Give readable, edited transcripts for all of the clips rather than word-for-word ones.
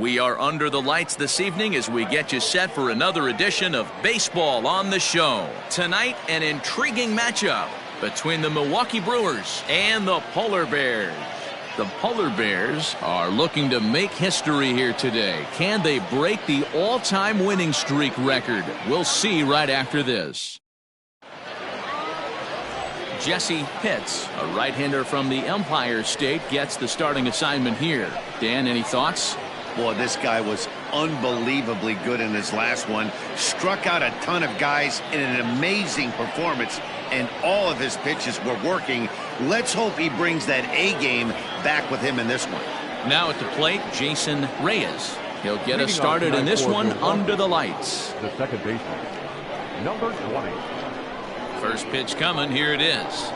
We are under the lights this evening as we get you set for another edition of Baseball on the Show. Tonight, an intriguing matchup between the Milwaukee Brewers and the Polar Bears. The Polar Bears are looking to make history here today. Can they break the all-time winning streak record? We'll see right after this. Jesse Pitts, a right-hander from the Empire State, gets the starting assignment here. Dan, any thoughts? Boy, this guy was unbelievably good in his last one. Struck out a ton of guys in an amazing performance, and all of his pitches were working. Let's hope he brings that A game back with him in this one. Now at the plate, Jason Reyes. He'll get us started in this one under the lights. The second baseman, number 20. First pitch coming. Here it is.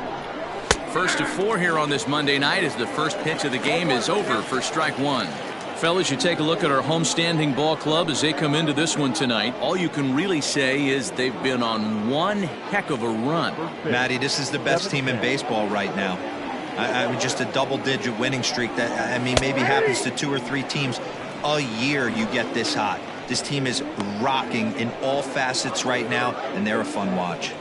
First of 4 here on this Monday night as the first pitch of the game is over for strike one. Fellas, you take a look at our homestanding ball club as they come into this one tonight. All you can really say is they've been on one heck of a run. Matty, this is the best team in baseball right now. I mean, just a double-digit winning streak that, I mean, maybe happens to 2 or 3 teams a year. You get this hot. This team is rocking in all facets right now, and they're a fun watch.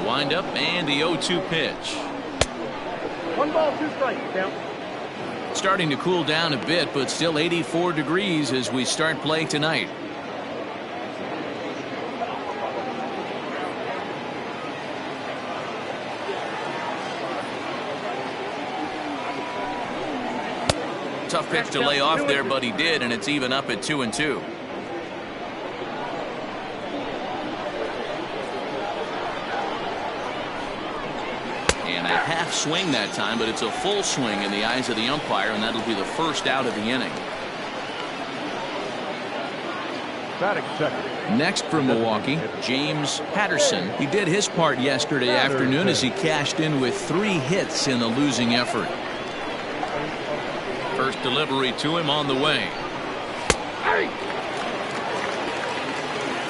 Wind up and the 0-2 pitch. 1 ball, 2 strikes. Count. Starting to cool down a bit, but still 84 degrees as we start play tonight. Tough pitch to lay off there, but he did, and it's even up at 2-2. Half swing that time, but it's a full swing in the eyes of the umpire, and that'll be the first out of the inning. Batting second. Next for Milwaukee, James Patterson. He did his part yesterday afternoon as he cashed in with 3 hits in the losing effort. First delivery to him on the way.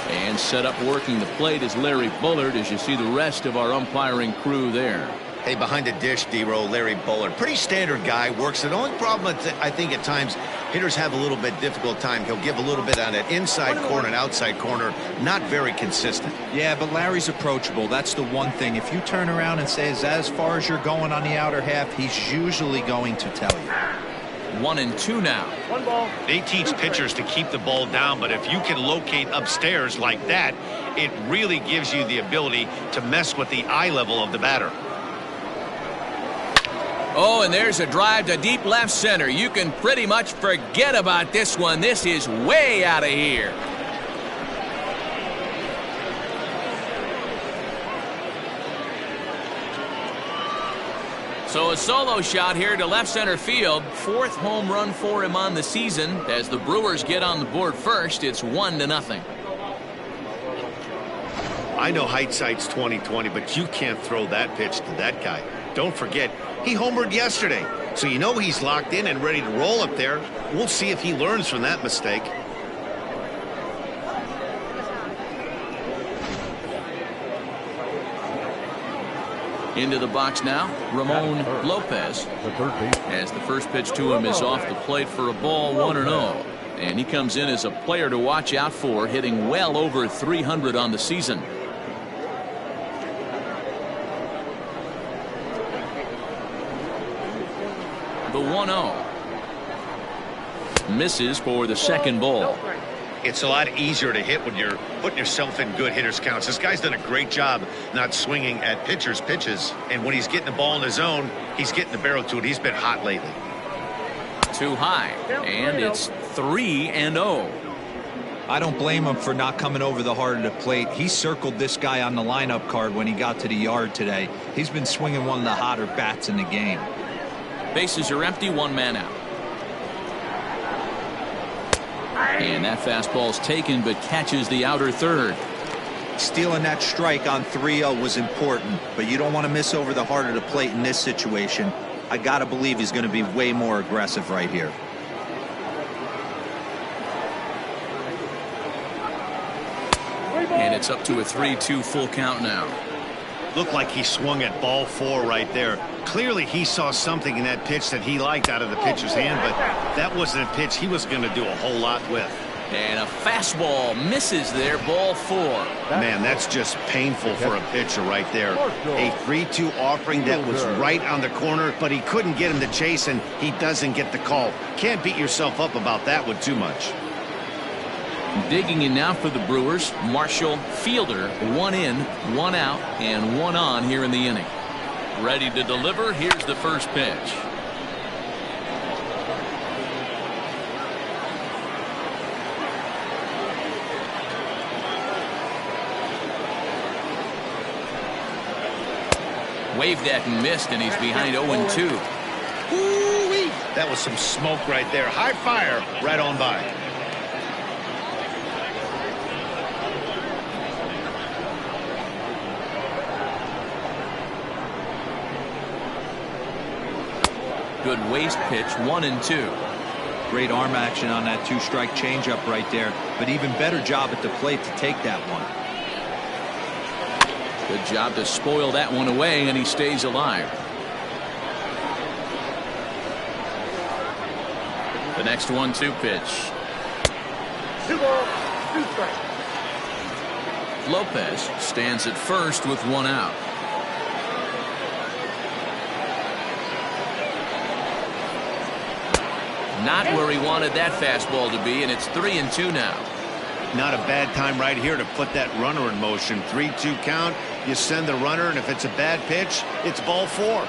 And set up working the plate is Larry Bullard as you see the rest of our umpiring crew there. Hey, behind the dish, D-Roll, Larry Bullard. Pretty standard guy, works. The only problem I think at times hitters have a little bit difficult time. He'll give a little bit on that inside corner and outside corner. Not very consistent. Yeah, but Larry's approachable. That's the one thing. If you turn around and say, as far as you're going on the outer half, he's usually going to tell you. 1-2 now. 1 ball. They teach pitchers to keep the ball down, but if you can locate upstairs like that, it really gives you the ability to mess with the eye level of the batter. Oh, and there's a drive to deep left center. You can pretty much forget about this one. This is way out of here. So a solo shot here to left center field. 4th home run for him on the season. As the Brewers get on the board first, it's 1-0. I know hindsight's 20/20, but you can't throw that pitch to that guy. Don't forget, he homered yesterday, so you know he's locked in and ready to roll up there. We'll see if he learns from that mistake. Into the box now, Ramon Lopez. The third baseman. As the first pitch to him is off the plate for a ball, 1-0. And he comes in as a player to watch out for, hitting well over 300 on the season. The 1-0 misses for the second ball. It's a lot easier to hit when you're putting yourself in good hitters counts. This guy's done a great job not swinging at pitchers' pitches, and when he's getting the ball in his zone, he's getting the barrel to it. He's been hot lately. Too high, and it's 3-0. I don't blame him for not coming over the heart of the plate. He circled this guy on the lineup card when he got to the yard today. He's been swinging one of the hotter bats in the game. Bases are empty, 1 man out. And that fastball's taken but catches the outer third. Stealing that strike on 3-0 was important, but you don't want to miss over the heart of the plate in this situation. I got to believe he's going to be way more aggressive right here. And it's up to a 3-2 full count now. Looked like he swung at ball 4 right there. Clearly he saw something in that pitch that he liked out of the pitcher's hand, but that wasn't a pitch he was going to do a whole lot with. And a fastball misses there, ball 4. Man, that's just painful for a pitcher right there. A 3-2 offering that was right on the corner, but he couldn't get him to chase, and he doesn't get the call. Can't beat yourself up about that one too much. Digging in now for the Brewers, Marshall Fielder. 1 in, 1 out, and 1 on here in the inning. Ready to deliver. Here's the first pitch. Waved at and missed, and he's behind 0-2. Ooh-wee. That was some smoke right there. High fire right on by. Good waist pitch, 1-2. Great arm action on that 2-strike changeup right there, but even better job at the plate to take that one. Good job to spoil that one away, and he stays alive. The next 1-2 pitch. 2 balls, 2 strikes. Lopez stands at first with 1 out. Not where he wanted that fastball to be, and it's 3-2 now. Not a bad time right here to put that runner in motion. 3-2 count. You send the runner, and if it's a bad pitch, it's ball 4.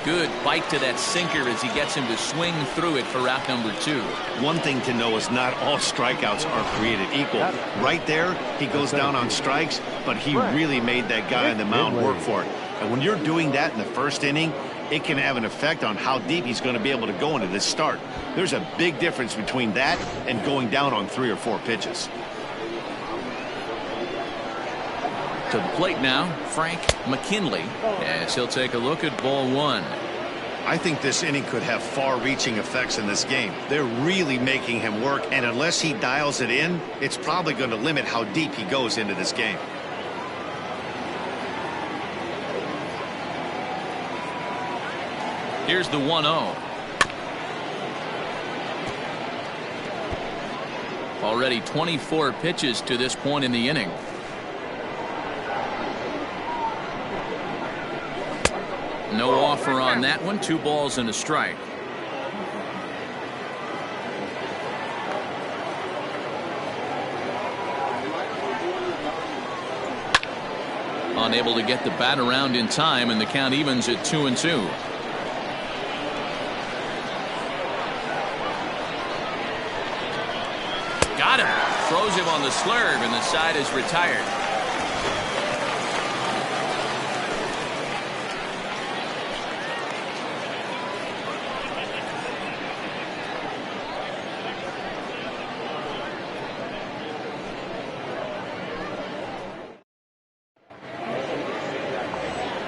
Good bite to that sinker as he gets him to swing through it for out number 2. One thing to know is not all strikeouts are created equal. Right there, he goes down on strikes, but he really made that guy on the mound work for it. And when you're doing that in the first inning, it can have an effect on how deep he's going to be able to go into this start. There's a big difference between that and going down on 3 or 4 pitches. To the plate now, Frank McKinley, as he'll take a look at ball 1. I think this inning could have far-reaching effects in this game. They're really making him work, and unless he dials it in, it's probably going to limit how deep he goes into this game. Here's the 1-0. Already 24 pitches to this point in the inning. No offer on that one. 2 balls and a strike. Unable to get the bat around in time, and the count evens at 2-2. Got him. Throws him on the slurve, and the side is retired.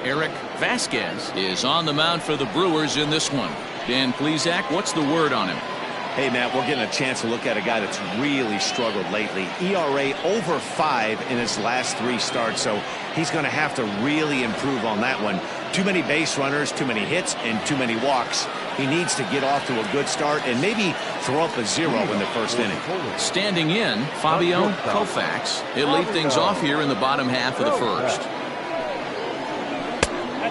Eric Vasquez is on the mound for the Brewers in this one. Dan Plesac, what's the word on him? Hey, Matt, we're getting a chance to look at a guy that's really struggled lately. ERA over 5 in his last 3 starts, so he's going to have to really improve on that one. Too many base runners, too many hits, and too many walks. He needs to get off to a good start and maybe throw up a 0 in the first inning. Standing in, Fabio Koufax. He'll lead things off here in the bottom half of the first.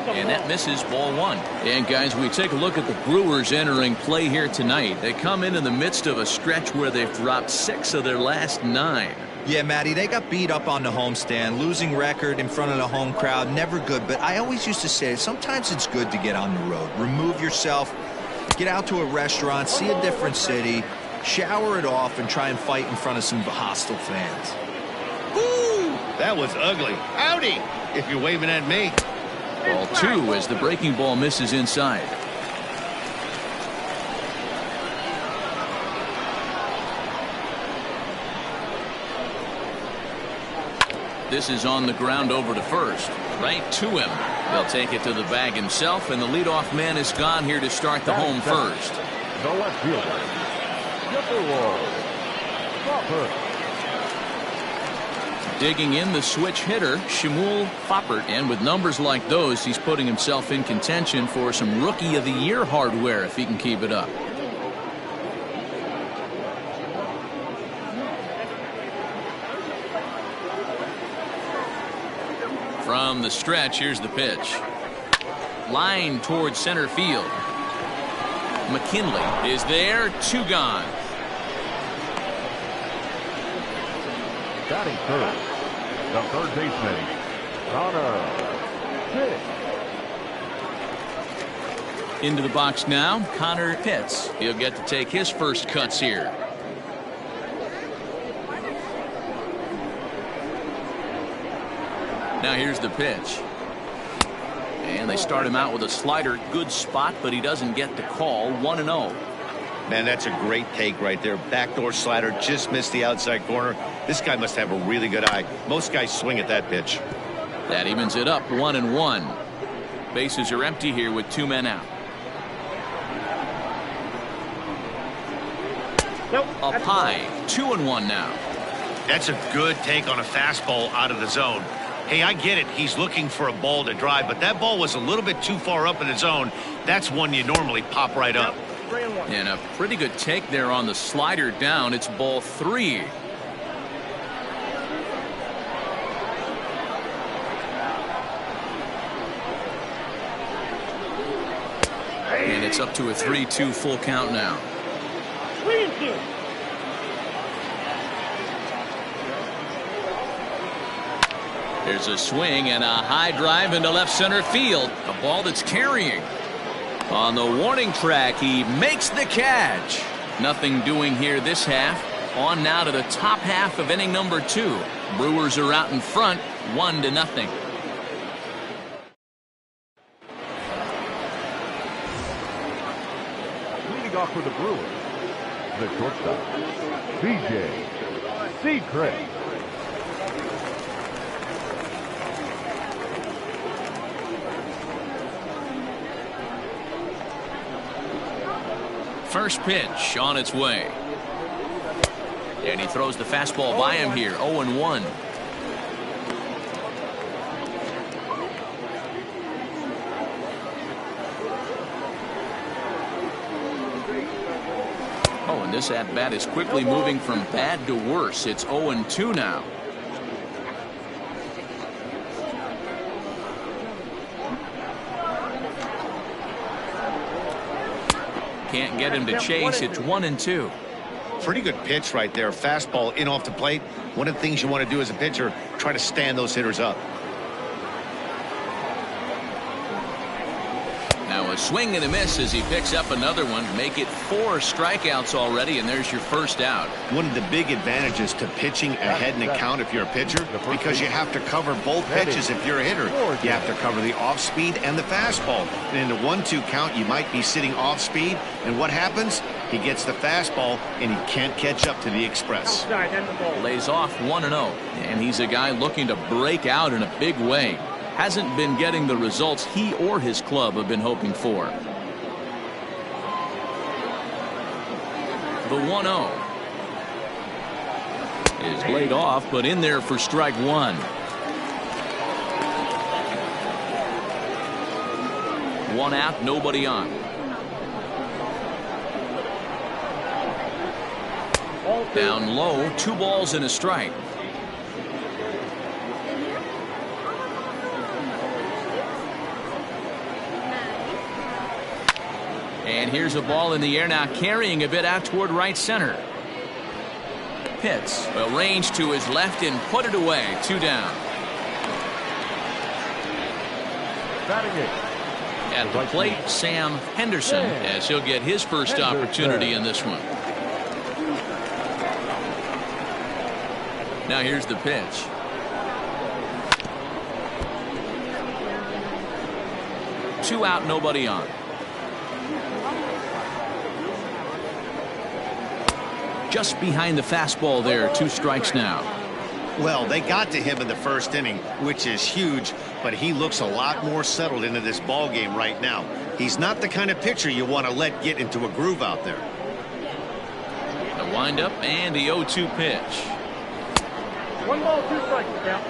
And that misses, ball 1. And guys, we take a look at the Brewers entering play here tonight. They come in the midst of a stretch where they've dropped 6 of their last 9. Yeah, Matty, they got beat up on the homestand. Losing record in front of the home crowd, never good. But I always used to say sometimes it's good to get on the road. Remove yourself, get out to a restaurant, see a different city, shower it off, and try and fight in front of some hostile fans. Woo! That was ugly. Howdy, if you're waving at me. Ball 2 as the breaking ball misses inside. This is on the ground over to first. Right to him. He'll take it to the bag himself, and the leadoff man is gone here to start the home first. The left fielder, Digging in the switch hitter, Shmuel Foppert, and with numbers like those, he's putting himself in contention for some Rookie of the Year hardware if he can keep it up. From the stretch, here's the pitch. Line towards center field. McKinley is there, 2 gone. Batting first, the third baseman, Connor Pitts. Into the box now, Connor Pitts. He'll get to take his first cuts here. Now here's the pitch. And they start him out with a slider. Good spot, but he doesn't get the call. 1-0. Man, that's a great take right there. Backdoor slider, just missed the outside corner. This guy must have a really good eye. Most guys swing at that pitch. That evens it up, 1-1. Bases are empty here with 2 men out. Up high, 2-1 now. That's a good take on a fastball out of the zone. Hey, I get it. He's looking for a ball to drive, but that ball was a little bit too far up in the zone. That's one you normally pop right up. And a pretty good take there on the slider down. It's ball 3. And it's up to a 3-2 full count now. 3-2. There's a swing and a high drive into left center field. A ball that's carrying. On the warning track, he makes the catch. Nothing doing here this half. On now to the top half of inning number 2. Brewers are out in front, 1-0. Leading off for the Brewers, the shortstop, B.J. Secret. First pitch on its way. And he throws the fastball by him here. 0-1. Oh, and this at-bat is quickly moving from bad to worse. It's 0-2 now. Can't get him to chase. It's 1-2. Pretty good pitch right there. Fastball in off the plate. One of the things you want to do as a pitcher, try to stand those hitters up. Now a swing and a miss as he picks up another one. Make it 4 strikeouts already, and there's your first out. One of the big advantages to pitching ahead in the count if you're a pitcher, because you have to cover both pitches if you're a hitter. You have to cover the off speed and the fastball. And in the 1-2 count, you might be sitting off speed, and what happens? He gets the fastball, and he can't catch up to the express. Lays off 1-0, and he's a guy looking to break out in a big way. Hasn't been getting the results he or his club have been hoping for. The 1-0 is laid off, but in there for strike 1. 1 out, nobody on. Down low, 2 balls and a strike. And here's a ball in the air now, carrying a bit out toward right center. Pitts will range to his left and put it away. 2 down. At the plate, Sam Henderson, as he'll get his first opportunity in this one. Now here's the pitch. Two out, nobody on. Just behind the fastball there, 2 strikes now. Well, they got to him in the first inning, which is huge, but he looks a lot more settled into this ball game right now. He's not the kind of pitcher you want to let get into a groove out there. The The windup and the 0-2 pitch. 1 ball, 2 strikes, count.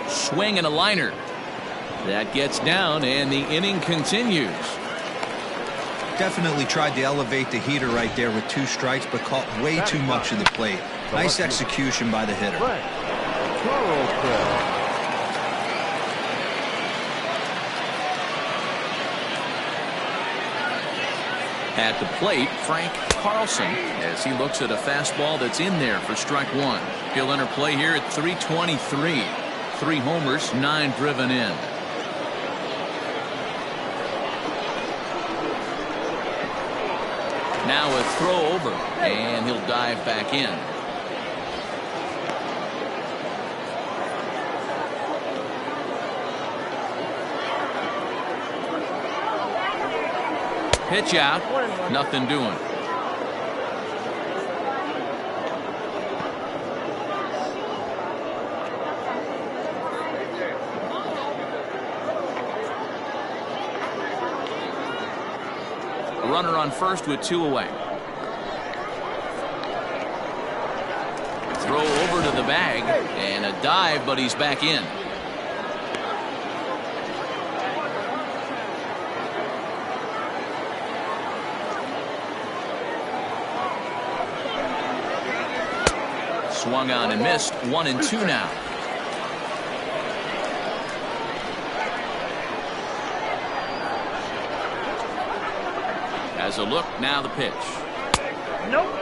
Swing and a liner. That gets down, and the inning continues. Definitely tried to elevate the heater right there with 2 strikes, but caught way too much of the plate. Nice execution by the hitter. At the plate, Frank Carlson, as he looks at a fastball that's in there for strike 1. He'll enter play here at 323. 3 homers, 9 driven in. Now a throw over, and he'll dive back in. Pitch out, nothing doing. Runner on first with 2 away. Throw over to the bag and a dive, but he's back in. Swung on and missed. 1-2 now. As a look, now the pitch. Nope.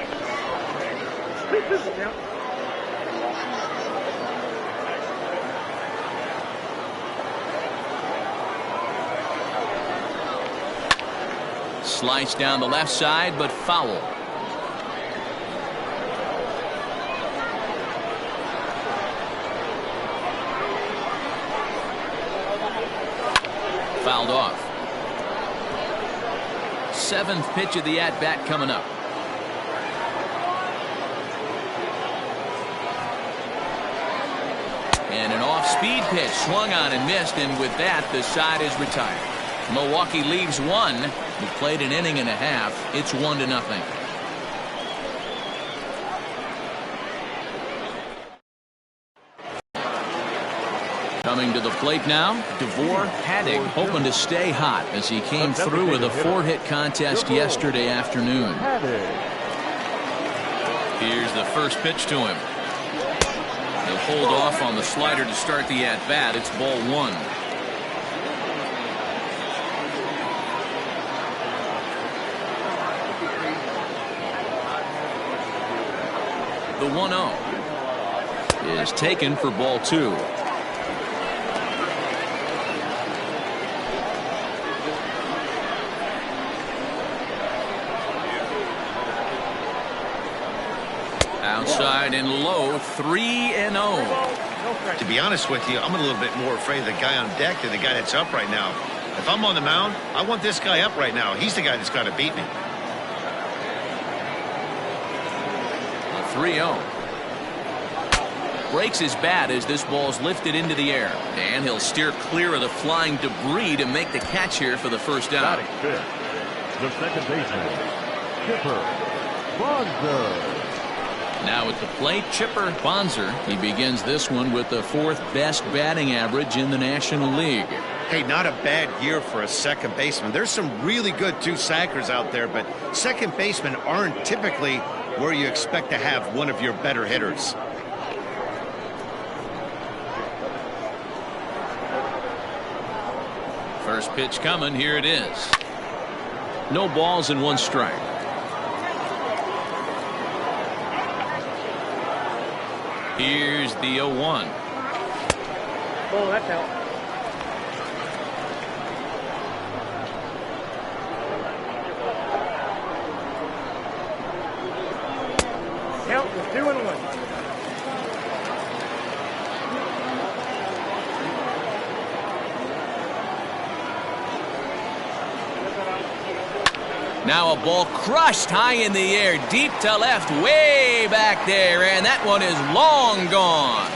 Slice down the left side, but foul. Fouled off. 7th pitch of the at-bat coming up. And an off-speed pitch swung on and missed, and with that the side is retired. Milwaukee leaves 1. He played an inning and a half. It's 1-0. Coming to the plate now, Devore Haddock, hoping to stay hot as he came through with a 4-hit contest yesterday afternoon. Here's the first pitch to him. He'll hold off on the slider to start the at-bat. It's ball 1. The 1-0 is taken for ball 2. Outside and low, 3-0. To be honest with you, I'm a little bit more afraid of the guy on deck than the guy that's up right now. If I'm on the mound, I want this guy up right now. He's the guy that's got to beat me. 3-0. Breaks his bat as this ball's lifted into the air, and he'll steer clear of the flying debris to make the catch here for the first out. The second baseman, Chipper Bonzer. Now at the plate, Chipper Bonzer. He begins this one with the 4th best batting average in the National League. Hey, not a bad year for a second baseman. There's some really good 2-sackers out there, but second basemen aren't typically where you expect to have one of your better hitters. First pitch coming. Here it is. No balls and 1 strike. Here's the 0-1. Oh, that's out. Count is 2-1. Now a ball crushed high in the air, deep to left, way back there, and that one is long gone.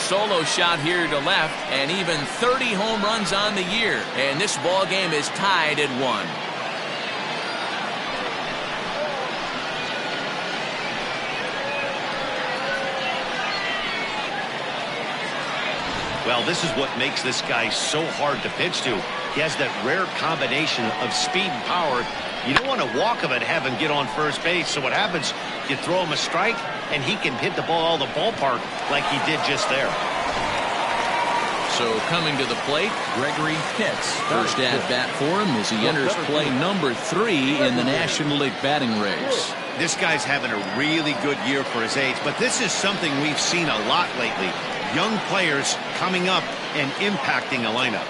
solo shot here to left, and even 30 home runs on the year. And this ball game is tied at 1. Well, this is what makes this guy so hard to pitch to. He has that rare combination of speed and power. You don't want to walk him and have him get on first base. So what happens, you throw him a strike, and he can hit the ball out of the ballpark like he did just there. So coming to the plate, Gregory Pitts. First at bat for him as he enters play number 3 in the National League batting race. This guy's having a really good year for his age, but this is something we've seen a lot lately. Young players coming up and impacting a lineup.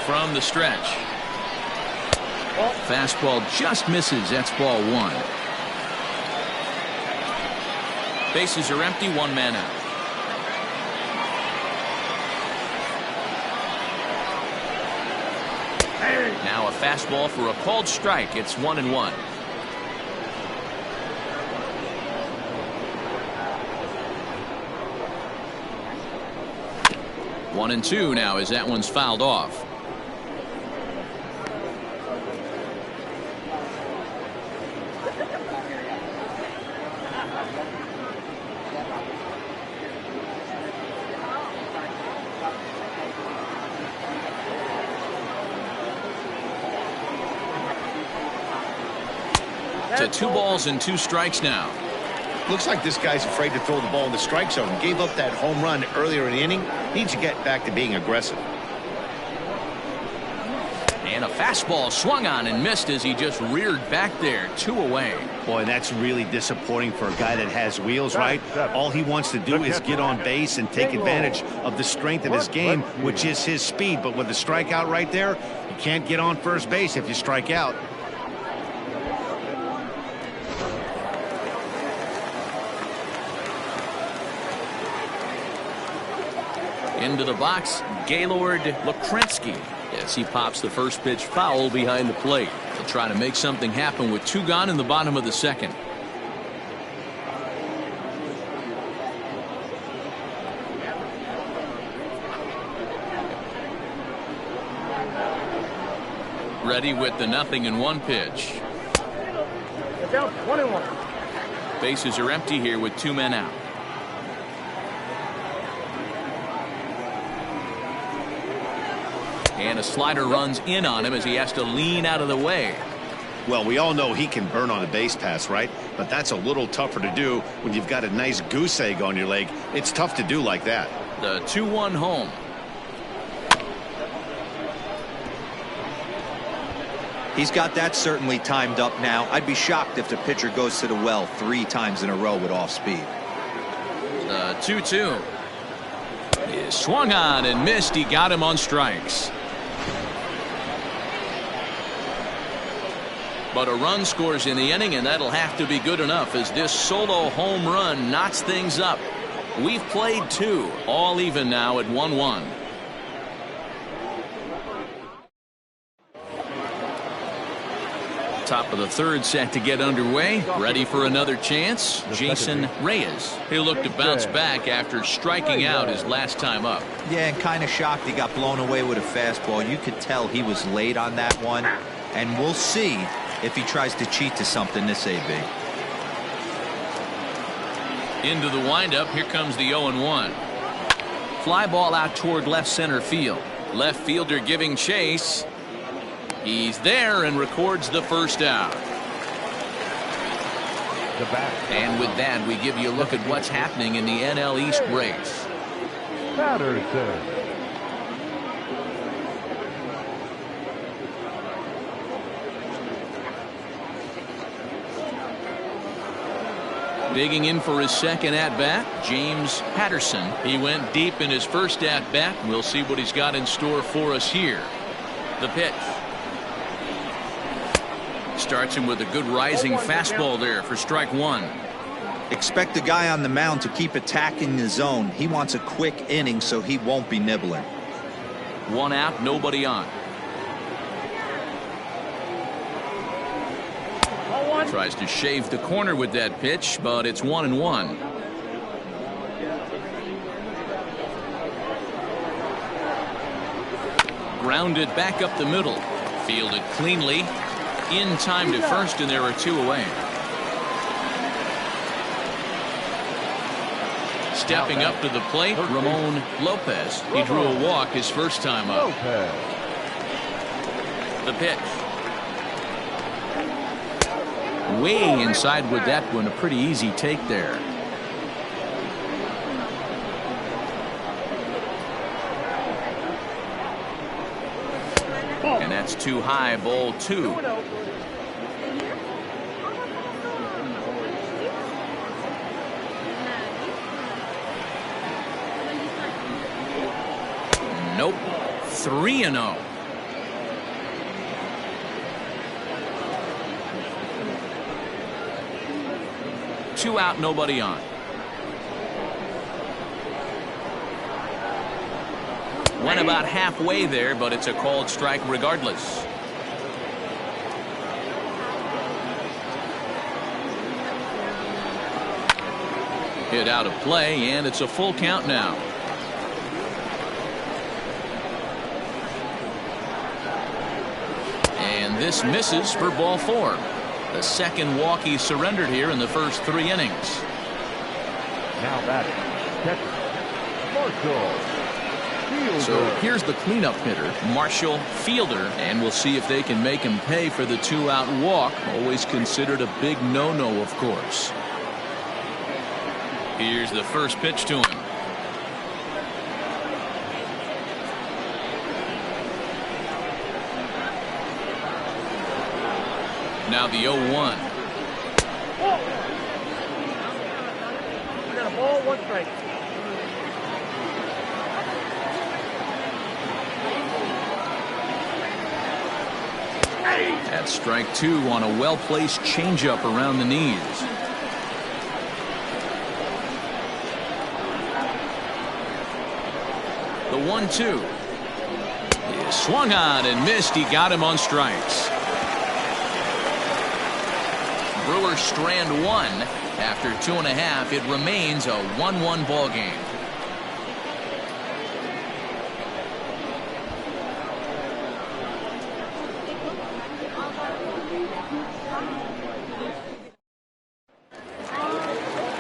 From the stretch. Fastball just misses. That's ball 1. Bases are empty, 1 man out. Now a fastball for a called strike. It's 1-1. One and 2 now as that one's fouled off. To 2 balls and 2 strikes now. Looks like this guy's afraid to throw the ball in the strike zone. Gave up that home run earlier in the inning. Needs to get back to being aggressive. And a fastball swung on and missed as he just reared back there. 2 away. Boy, that's really disappointing for a guy that has wheels, right? All he wants to do is get on base and take advantage of the strength of his game, which is his speed. But with the strikeout right there, you can't get on first base if you strike out. Into the box, Gaylord Lukrensky as he pops the first pitch foul behind the plate. He'll try to make something happen with 2 gone in the bottom of the 2nd. Ready with the 0-1 pitch. Down 1-1. Bases are empty here with 2 men out. And a slider runs in on him as he has to lean out of the way. Well, we all know he can burn on a base pass, right? But that's a little tougher to do when you've got a nice goose egg on your leg. It's tough to do like that. The 2-1 home. He's got that certainly timed up now. I'd be shocked if the pitcher goes to the well 3 times in a row with off speed. The 2-2. He swung on and missed. He got him on strikes. But a run scores in the inning, and that'll have to be good enough as this solo home run knots things up. We've played 2, all even now at 1-1. Top of the 3rd set to get underway. Ready for another chance. Jason Reyes. He'll look to bounce back after striking out his last time up. Yeah, and kind of shocked he got blown away with a fastball. You could tell he was late on that one. And we'll see if he tries to cheat to something this AB. Into the windup. Here comes the 0-1. Fly ball out toward left center field. Left fielder giving chase. He's there and records the first out. And with that, we give you a look at what's happening in the NL East race. Patterson. Digging in for his 2nd at-bat, James Patterson. He went deep in his first at-bat. We'll see what he's got in store for us here. The pitch. Starts him with a good rising fastball there for strike 1. Expect the guy on the mound to keep attacking the zone. He wants a quick inning, so he won't be nibbling. 1 out, nobody on. Tries to shave the corner with that pitch, but it's 1-1. Grounded back up the middle. Fielded cleanly. In time to first, and there are 2 away. Stepping up to the plate, Ramon Lopez. He drew a walk his first time up. The pitch. Way inside with that one. A pretty easy take there. And that's too high, ball 2. Nope. 3-0. Two out, nobody on. Went about halfway there, but it's a called strike regardless. Hit out of play, and it's a full count now. And this misses for ball 4. The second walk he surrendered here in the first 3 innings. Now batting, catcher, Marshall. So here's the cleanup hitter, Marshall Fielder, and we'll see if they can make him pay for the 2-out walk. Always considered a big no-no, of course. Here's the first pitch to him. Now the 0-1. We got a ball, 1 strike. That's strike 2 on a well-placed changeup around the knees. The 1-2 is swung on and missed. He got him on strikes. Brewers strand 1. After 2.5, it remains a 1-1 ball game.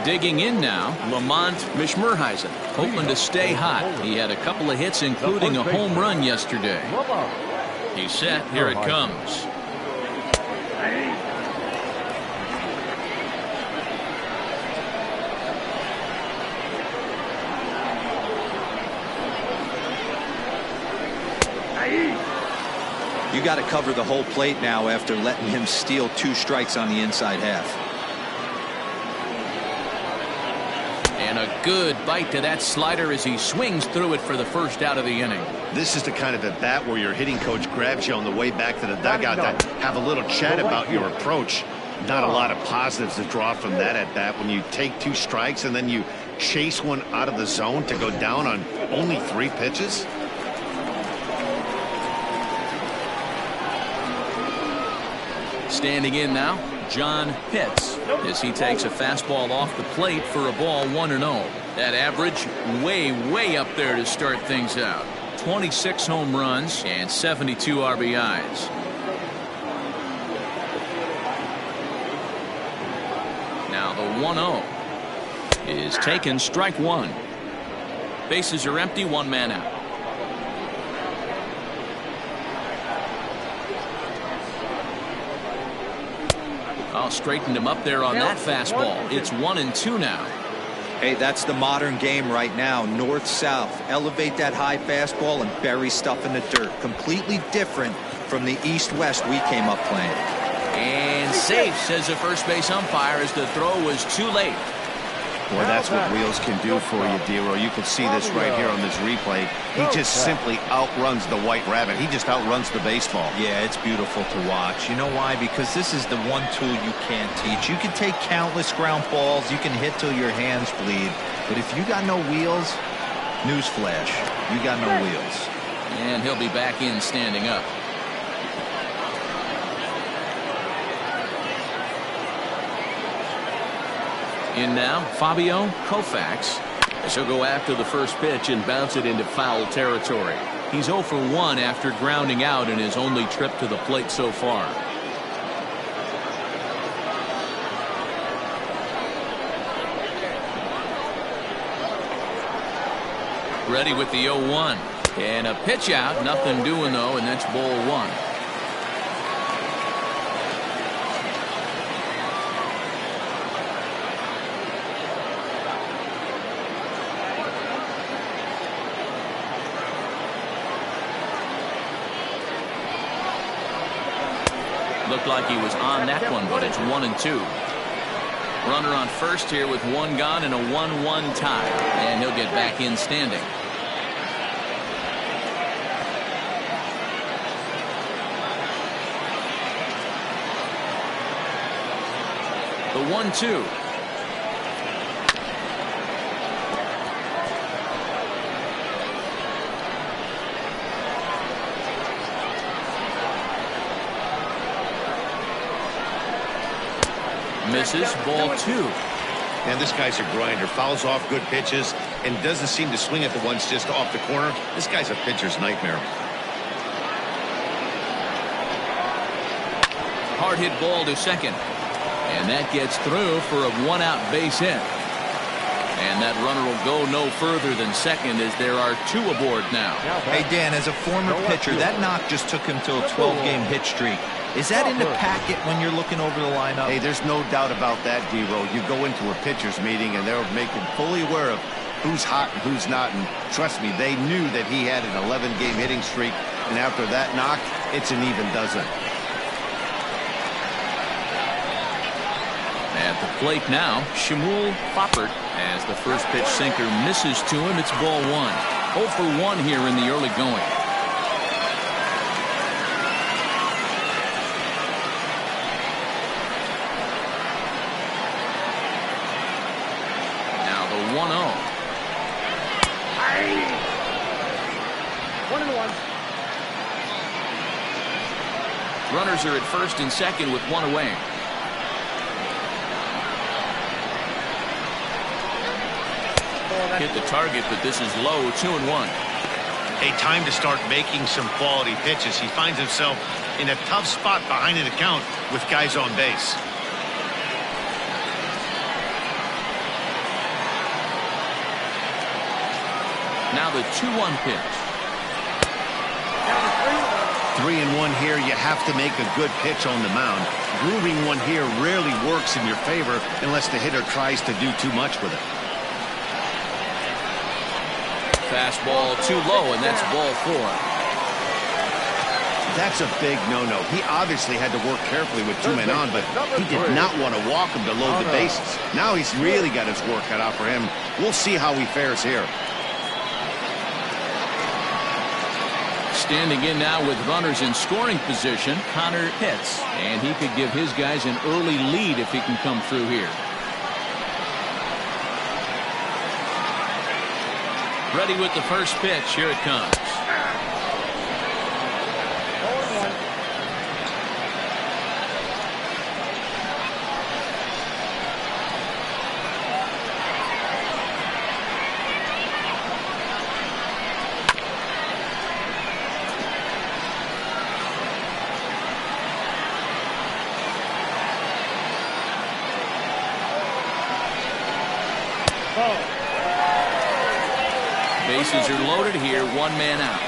Digging in now, Lamont Mishmerheisen, hoping to stay hot. He had a couple of hits, including a home run yesterday. He's set. Here it comes. You got to cover the whole plate now after letting him steal 2 strikes on the inside half. And a good bite to that slider as he swings through it for the first out of the inning. This is the kind of at bat where your hitting coach grabs you on the way back to the dugout to have a little chat about your approach. Not a lot of positives to draw from that at bat when you take 2 strikes and then you chase one out of the zone to go down on only 3 pitches. Standing in now, John Pitts, as he takes a fastball off the plate for a ball 1-0. That average way up there to start things out. 26 home runs and 72 RBIs. Now the 1-0 is taken, strike 1. Bases are empty, 1 man out. Straightened him up there on that fastball. It's 1-2 now. Hey, that's the modern game right now. North-south. Elevate that high fastball and bury stuff in the dirt. Completely different from the east-west we came up playing. And safe, says the first base umpire, as the throw was too late. Well, that's what wheels can do for you, Dero. You can see this right here on this replay. He just simply outruns the white rabbit. He just outruns the baseball. Yeah, it's beautiful to watch. You know why? Because this is the one tool you can't teach. You can take countless ground balls. You can hit till your hands bleed. But if you got no wheels, newsflash, you got no wheels. And he'll be back in standing up. In now, Fabio Koufax, as he'll go after the first pitch and bounce it into foul territory. He's 0 for 1 after grounding out in his only trip to the plate so far. Ready with the 0-1. And a pitch out. Nothing doing, though, and that's ball 1. Looked like he was on that one, but it's 1-2. Runner on first here with 1 gone and a 1-1 tie. And he'll get back in standing. The 1-2. Misses, ball 2. And this guy's a grinder. Fouls off good pitches and doesn't seem to swing at the ones just off the corner. This guy's a pitcher's nightmare. Hard hit ball to second. And that gets through for a 1-out base hit. And that runner will go no further than second as there are 2 aboard now. Hey, Dan, as a former pitcher, that knock just took him to a 12-game hit streak. Is that in the packet when you're looking over the lineup? Hey, there's no doubt about that, D-Row. You go into a pitcher's meeting, and they'll make him fully aware of who's hot and who's not. And trust me, they knew that he had an 11-game hitting streak. And after that knock, it's an even dozen. At the plate now, Shmuel Foppert, as the first pitch sinker misses to him. It's ball 1. 0 for 1 here in the early going. Now the 1-0. 1-1. Runners are at first and second with 1 away. Hit the target, but this is low. 2-1. Hey, time to start making some quality pitches. He finds himself in a tough spot behind an account with guys on base. Now the 2-1 pitch. 3-1 here. You have to make a good pitch on the mound. Grooving one here rarely works in your favor unless the hitter tries to do too much with it. Fastball too low, and that's ball 4. That's a big no-no. He obviously had to work carefully with 2 men on, but he did not want to walk him to load the bases. Now he's really got his work cut out for him. We'll see how he fares here. Standing in now with runners in scoring position, Connor Pitts, and he could give his guys an early lead if he can come through here. Ready with the first pitch. Here it comes. Bases are loaded here. 1 man out.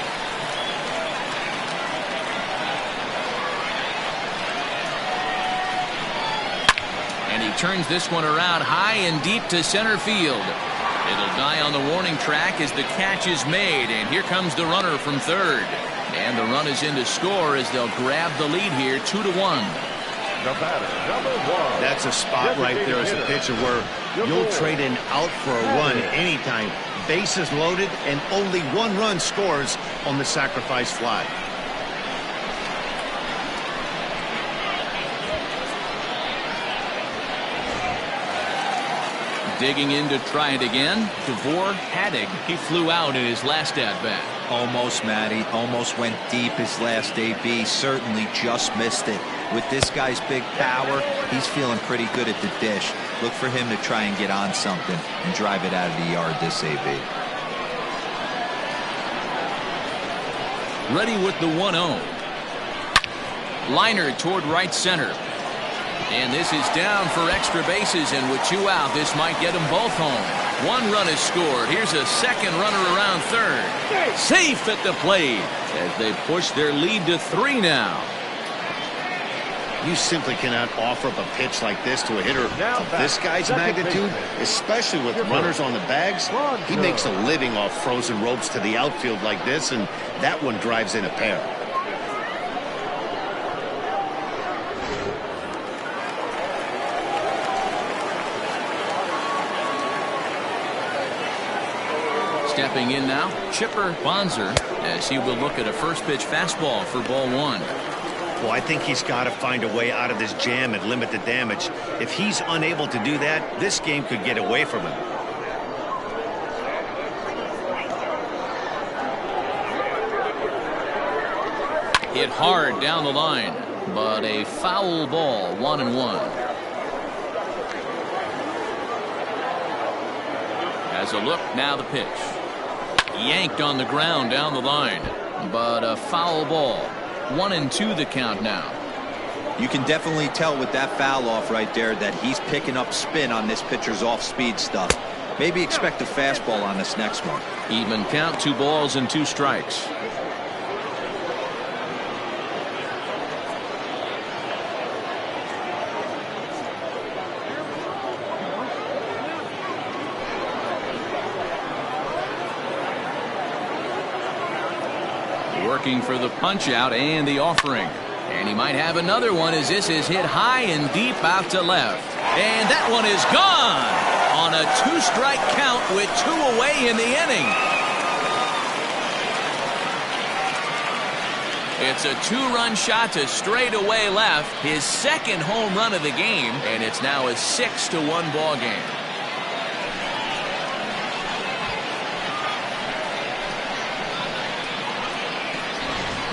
And he turns this one around high and deep to center field. It'll die on the warning track as the catch is made. And here comes the runner from third. And the run is in to score as they'll grab the lead here 2-1. The batter, number 1. That's a spot right there as a pitcher where you'll trade an out for a run anytime. Bases loaded and only 1 run scores on the sacrifice fly. Digging in to try it again, Devore Haddock. He flew out in his last at bat. Almost, Matty. Almost went deep his last AB. Certainly just missed it. With this guy's big power, he's feeling pretty good at the dish. Look for him to try and get on something and drive it out of the yard this AB. Ready with the 1-0. Liner toward right center. And this is down for extra bases, and with 2 out, this might get them both home. 1 run is scored. Here's a second runner around third. Safe at the plate as they push their lead to 3 now. You simply cannot offer up a pitch like this to a hitter of this guy's magnitude, especially with runners on the bags. He makes a living off frozen ropes to the outfield like this, and that one drives in a pair. Stepping in now, Chipper Bonzer, as he will look at a first pitch fastball for ball 1. Well, I think he's got to find a way out of this jam and limit the damage. If he's unable to do that, this game could get away from him. Hit hard down the line, but a foul ball, 1-1. As a look, now the pitch. Yanked on the ground down the line, but a foul ball. 1-2 the count now. You can definitely tell with that foul off right there that he's picking up spin on this pitcher's off-speed stuff. Maybe expect a fastball on this next one. Even count, 2 balls and 2 strikes. Working for the punch out and the offering, and he might have another one as this is hit high and deep out to left, and that one is gone on a 2-strike count with 2 away in the inning. It's a 2-run shot to straightaway left, his second home run of the game, and it's now a 6-1 ball game.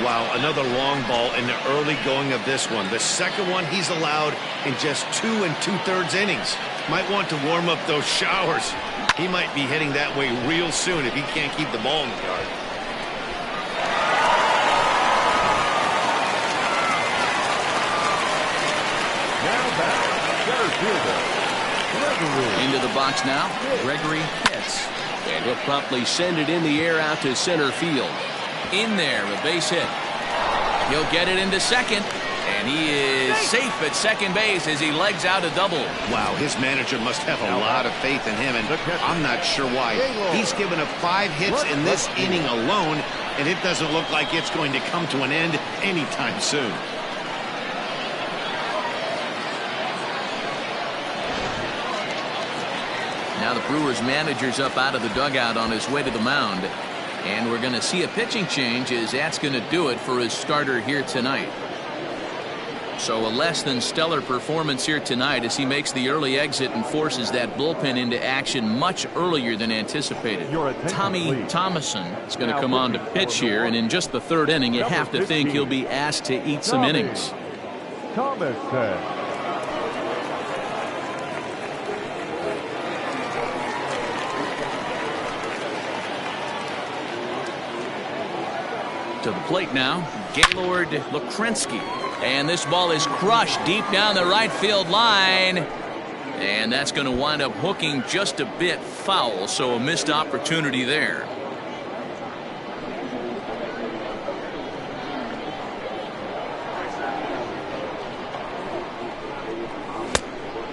Wow, another long ball in the early going of this one. The second one he's allowed in just 2 2/3 innings. Might want to warm up those showers. He might be heading that way real soon if he can't keep the ball in the yard. Now back, center fielder, Gregory. Into the box now, Gregory hits, and he'll promptly send it in the air out to center field. In there, a base hit. He'll get it into second, and he is safe at second base as he legs out a double. Wow, his manager must have a lot of faith in him, and I'm not sure why. He's given up 5 hits in this inning alone, and it doesn't look like it's going to come to an end anytime soon. Now the Brewers manager's up out of the dugout on his way to the mound. And we're going to see a pitching change as that's going to do it for his starter here tonight. So a less than stellar performance here tonight as he makes the early exit and forces that bullpen into action much earlier than anticipated. Tommy Thomason is going to come on to pitch here, and in just the 3rd inning you have to think he'll be asked to eat some innings. Thomason. To the plate now, Gaylord Lukrensky. And this ball is crushed deep down the right field line. And that's going to wind up hooking just a bit foul, so a missed opportunity there.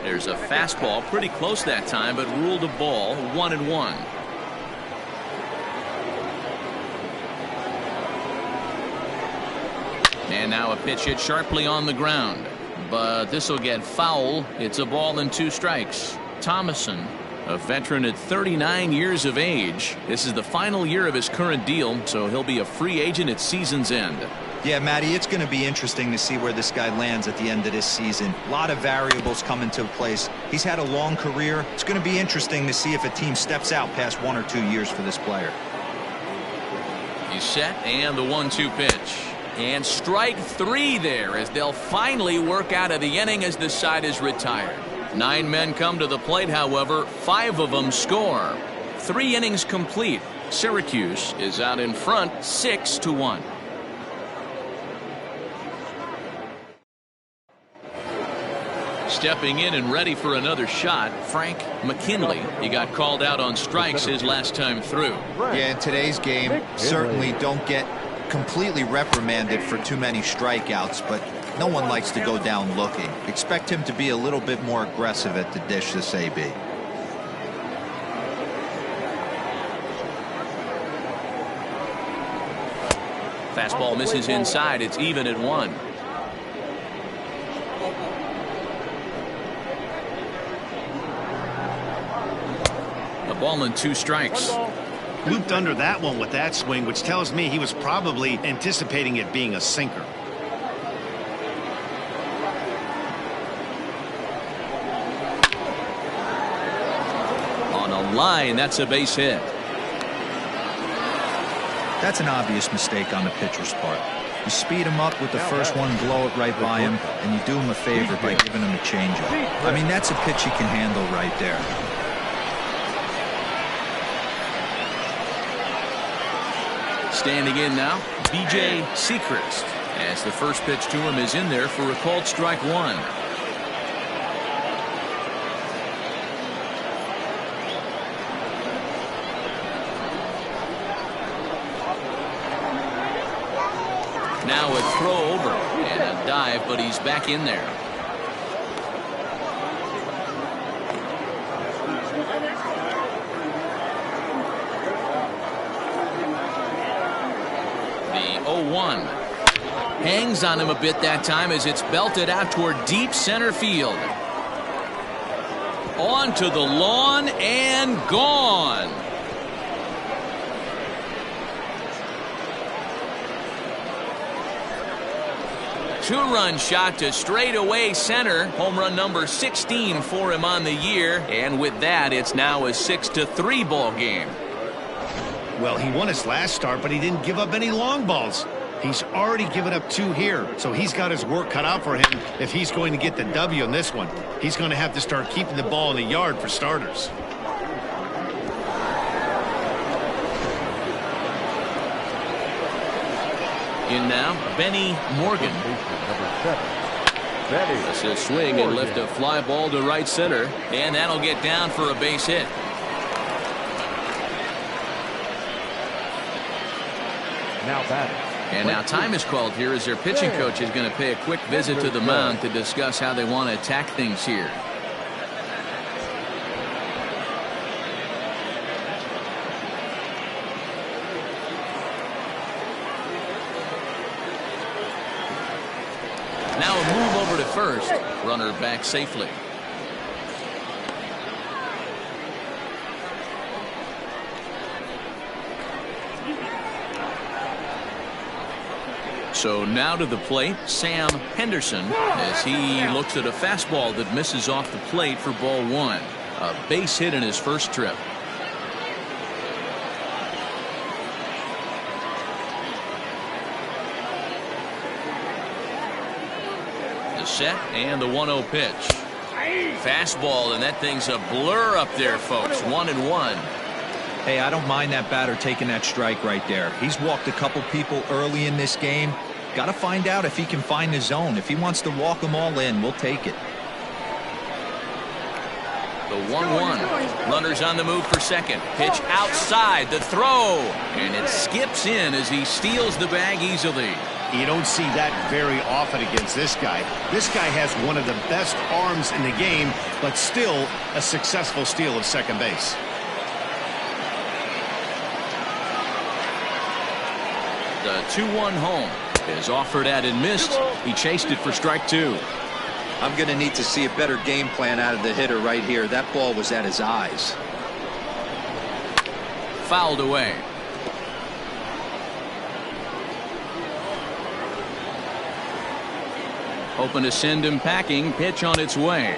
There's a fastball pretty close that time, but ruled a ball, 1-1. And now a pitch hit sharply on the ground, but this will get foul. It's a ball and 2 strikes. Thomason, a veteran at 39 years of age. This is the final year of his current deal, so he'll be a free agent at season's end. Yeah, Matty, it's going to be interesting to see where this guy lands at the end of this season. A lot of variables come into place. He's had a long career. It's going to be interesting to see if a team steps out past 1 or 2 years for this player. He's set, and the 1-2 pitch. And strike 3 there as they'll finally work out of the inning as the side is retired. 9 men come to the plate, however, 5 of them score. 3 innings complete. Syracuse is out in front 6-1. Stepping in and ready for another shot, Frank McKinley. He got called out on strikes his last time through. Yeah, in today's game, certainly don't get completely reprimanded for too many strikeouts, but no one likes to go down looking. Expect him to be a little bit more aggressive at the dish this AB. Fastball misses inside. It's even at 1. A ball and 2 strikes. Looped under that one with that swing, which tells me he was probably anticipating it being a sinker. On a line, that's a base hit. That's an obvious mistake on the pitcher's part. You speed him up with the first one, blow it right by him, and you do him a favor by giving him a changeup. I mean, that's a pitch he can handle right there. Standing in now, B.J. Sechrist, as the first pitch to him is in there for a called strike 1. Now a throw over and a dive, but he's back in there. The 0-1 hangs on him a bit that time as it's belted out toward deep center field. Onto the lawn and gone. Two-run shot to straightaway center. Home run number 16 for him on the year. And with that, it's now a 6-3 ball game. Well, he won his last start, but he didn't give up any long balls. He's already given up 2 here, so he's got his work cut out for him if he's going to get the W in this one. He's going to have to start keeping the ball in the yard for starters. In now, Benny Morgan. That's a swing and lift a fly ball to right center, and that'll get down for a base hit. Now batting. And now time is called here as their pitching coach is going to pay a quick visit to the mound to discuss how they want to attack things here. Now a move over to first. Runner back safely. So now to the plate, Sam Henderson, as he looks at a fastball that misses off the plate for ball 1. A base hit in his first trip. The set and the 1-0 pitch. Fastball, and that thing's a blur up there, folks. 1-1. Hey, I don't mind that batter taking that strike right there. He's walked a couple people early in this game. Got to find out if he can find the zone. If he wants to walk them all in, we'll take it. The 1-1. Runners on the move for second. Pitch outside. The throw. And it skips in as he steals the bag easily. You don't see that very often against this guy. This guy has one of the best arms in the game, but still a successful steal of second base. The 2-1 home is offered at and missed. He chased it for strike 2. I'm going to need to see a better game plan out of the hitter right here. That ball was at his eyes. Fouled away. Hoping to send him packing. Pitch on its way.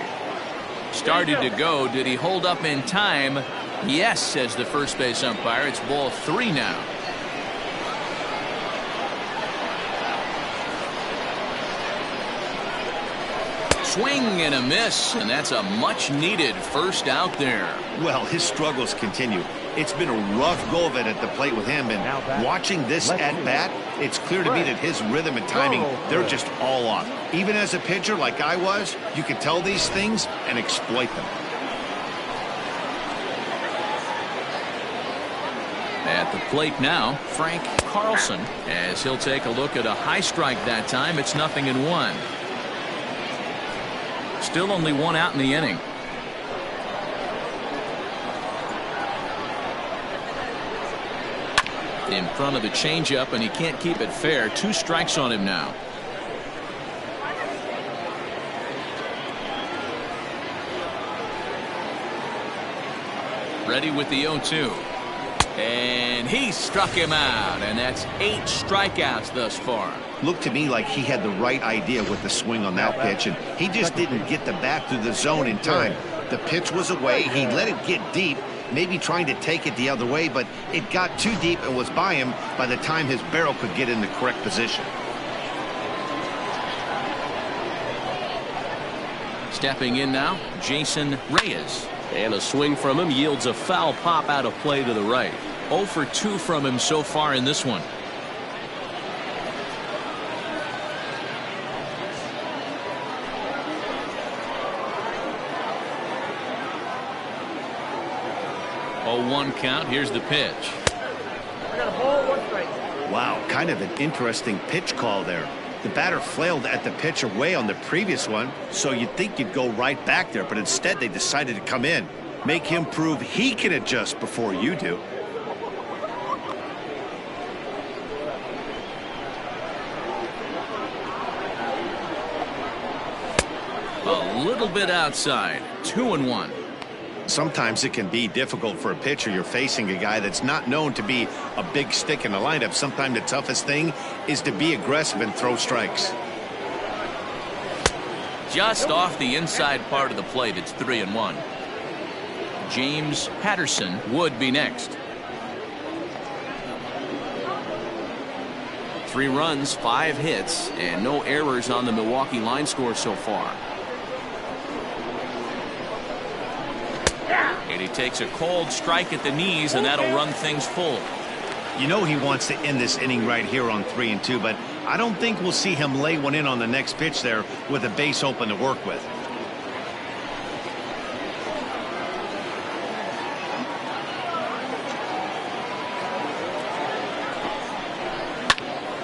Started to go. Did he hold up in time? Yes, says the first base umpire. It's ball 3 now. Swing and a miss, and that's a much-needed first out there. Well, his struggles continue. It's been a rough go of it at the plate with him, and watching this at-bat, it's clear to me that his rhythm and timing, they're just all off. Even as a pitcher like I was, you can tell these things and exploit them. At the plate now, Frank Carlson, as he'll take a look at a high strike that time. It's 0-1. Still only one out in the inning. In front of the changeup, and he can't keep it fair. 2 strikes on him now. Ready with the 0-2. And he struck him out, and that's 8 strikeouts thus far. Looked to me like he had the right idea with the swing on that pitch, and he just didn't get the bat through the zone in time. The pitch was away. He let it get deep, maybe trying to take it the other way, but it got too deep and was by him by the time his barrel could get in the correct position. Stepping in now, Jason Reyes. And a swing from him yields a foul pop out of play to the right. 0 for 2 from him so far in this one. Oh, 1 count. Here's the pitch. Wow, kind of an interesting pitch call there. The batter flailed at the pitch away on the previous one, so you'd think you'd go right back there, but instead they decided to come in. Make him prove he can adjust before you do. A little bit outside. 2-1. Sometimes it can be difficult for a pitcher. You're facing a guy that's not known to be a big stick in the lineup. Sometimes the toughest thing is to be aggressive and throw strikes. Just off the inside part of the plate. It's 3-1. James Patterson would be next. 3 runs, 5 hits, and no errors on the Milwaukee line score so far. And he takes a cold strike at the knees, and that'll run things full. You know he wants to end this inning right here on 3-2, but I don't think we'll see him lay one in on the next pitch there with a base open to work with.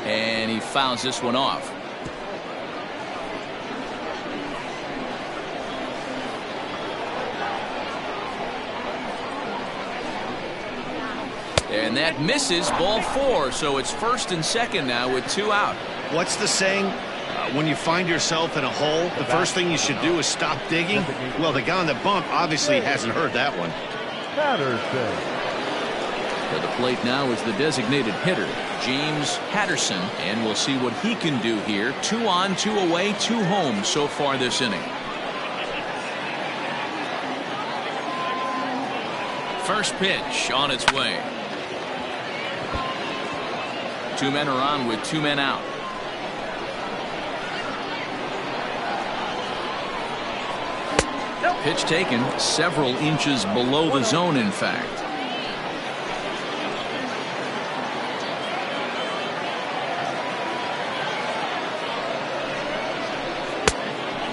And he fouls this one off. And that misses, ball 4, so it's 1st and 2nd now with 2 out. What's the saying? When you find yourself in a hole, the first thing you should do is stop digging. Well, the guy on the bump obviously hasn't heard that one. To the plate now is the designated hitter, James Patterson, and we'll see what he can do here. 2 on, 2 away, 2 home so far this inning. First pitch on its way. 2 men are on with 2 men out. Pitch taken several inches below the zone, in fact.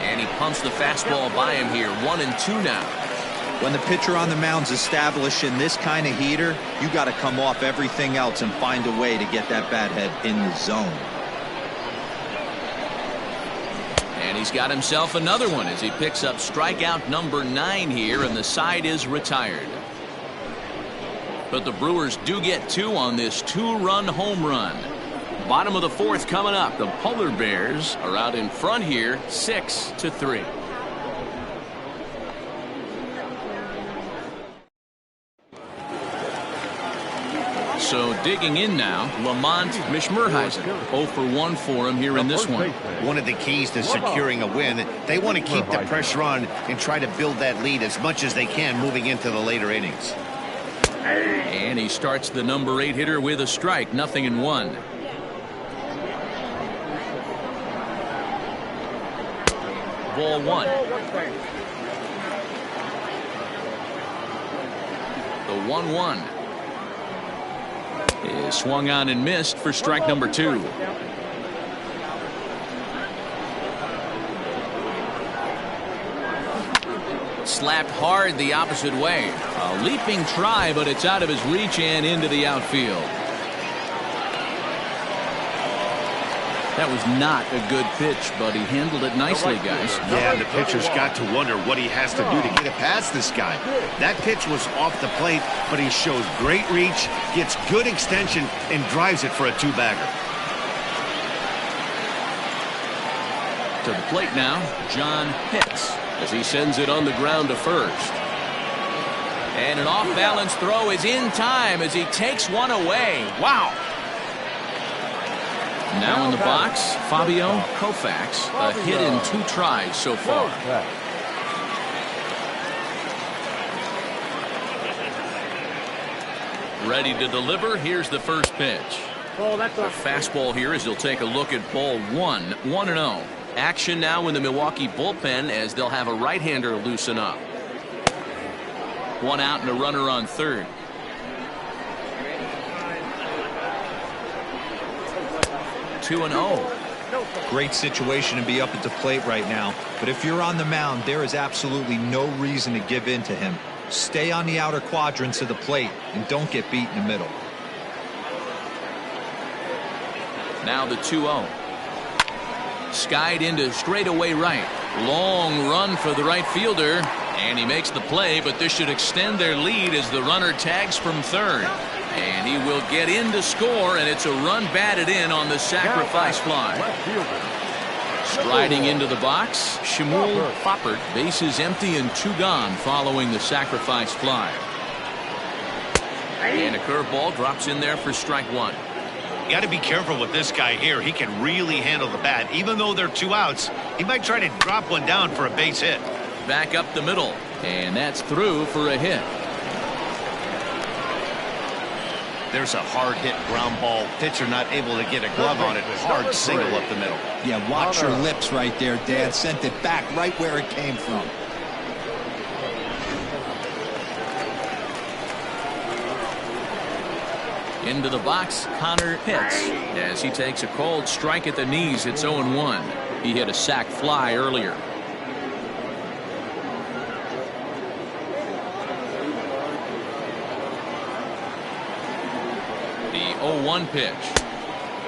And he pumps the fastball by him here. 1-2 now. When the pitcher on the mound's establishing this kind of heater, you got to come off everything else and find a way to get that bat head in the zone. And he's got himself another one as he picks up strikeout number 9 here, and the side is retired. But the Brewers do get 2 on this 2-run home run. Bottom of the 4th coming up. The Polar Bears are out in front here, 6-3. So digging in now, Lamont Mishmerheisen. 0 for 1 for him here in this one. One of the keys to securing a win, they want to keep the pressure on and try to build that lead as much as they can moving into the later innings. And he starts the number 8 hitter with a strike. 0-1. ball one. The 1-1 is swung on and missed for strike number 2. Slapped hard the opposite way. A leaping try, but it's out of his reach and into the outfield. That was not a good pitch, but he handled it nicely, guys. Yeah, the pitcher's got to wonder what he has to do to get it past this guy. That pitch was off the plate, but he shows great reach, gets good extension, and drives it for a two-bagger. To the plate now, John Pitts, as he sends it on the ground to first. And an off-balance throw is in time as he takes one away. Wow. Now in the box, Fabio Koufax, a hit in 2 tries so far. Ready to deliver. Here's the first pitch. The fastball here as he'll take a look at ball 1, 1-0. Action now in the Milwaukee bullpen as they'll have a right-hander loosen up. 1 out and a runner on third. 2-0. Great situation to be up at the plate right now, but if you're on the mound, there is absolutely no reason to give in to him. Stay on the outer quadrants of the plate and don't get beat in the middle. Now the 2-0. Skied into straightaway right. Long run for the right fielder, and he makes the play, but this should extend their lead as the runner tags from third. And he will get in to score, and it's a run batted in on the sacrifice fly. Striding into the box, Shmuel Foppert, bases empty and 2 gone following the sacrifice fly. And a curveball drops in there for strike 1. You got to be careful with this guy here. He can really handle the bat. Even though they're 2 outs, he might try to drop one down for a base hit. Back up the middle, and that's through for a hit. There's a hard hit ground ball. Pitcher not able to get a glove on it. Hard single up the middle. Yeah, watch your lips right there, Dad. Sent it back right where it came from. Into the box, Connor Pitts, as he takes a cold strike at the knees. It's 0-1. He hit a sac fly earlier. The 0-1 pitch.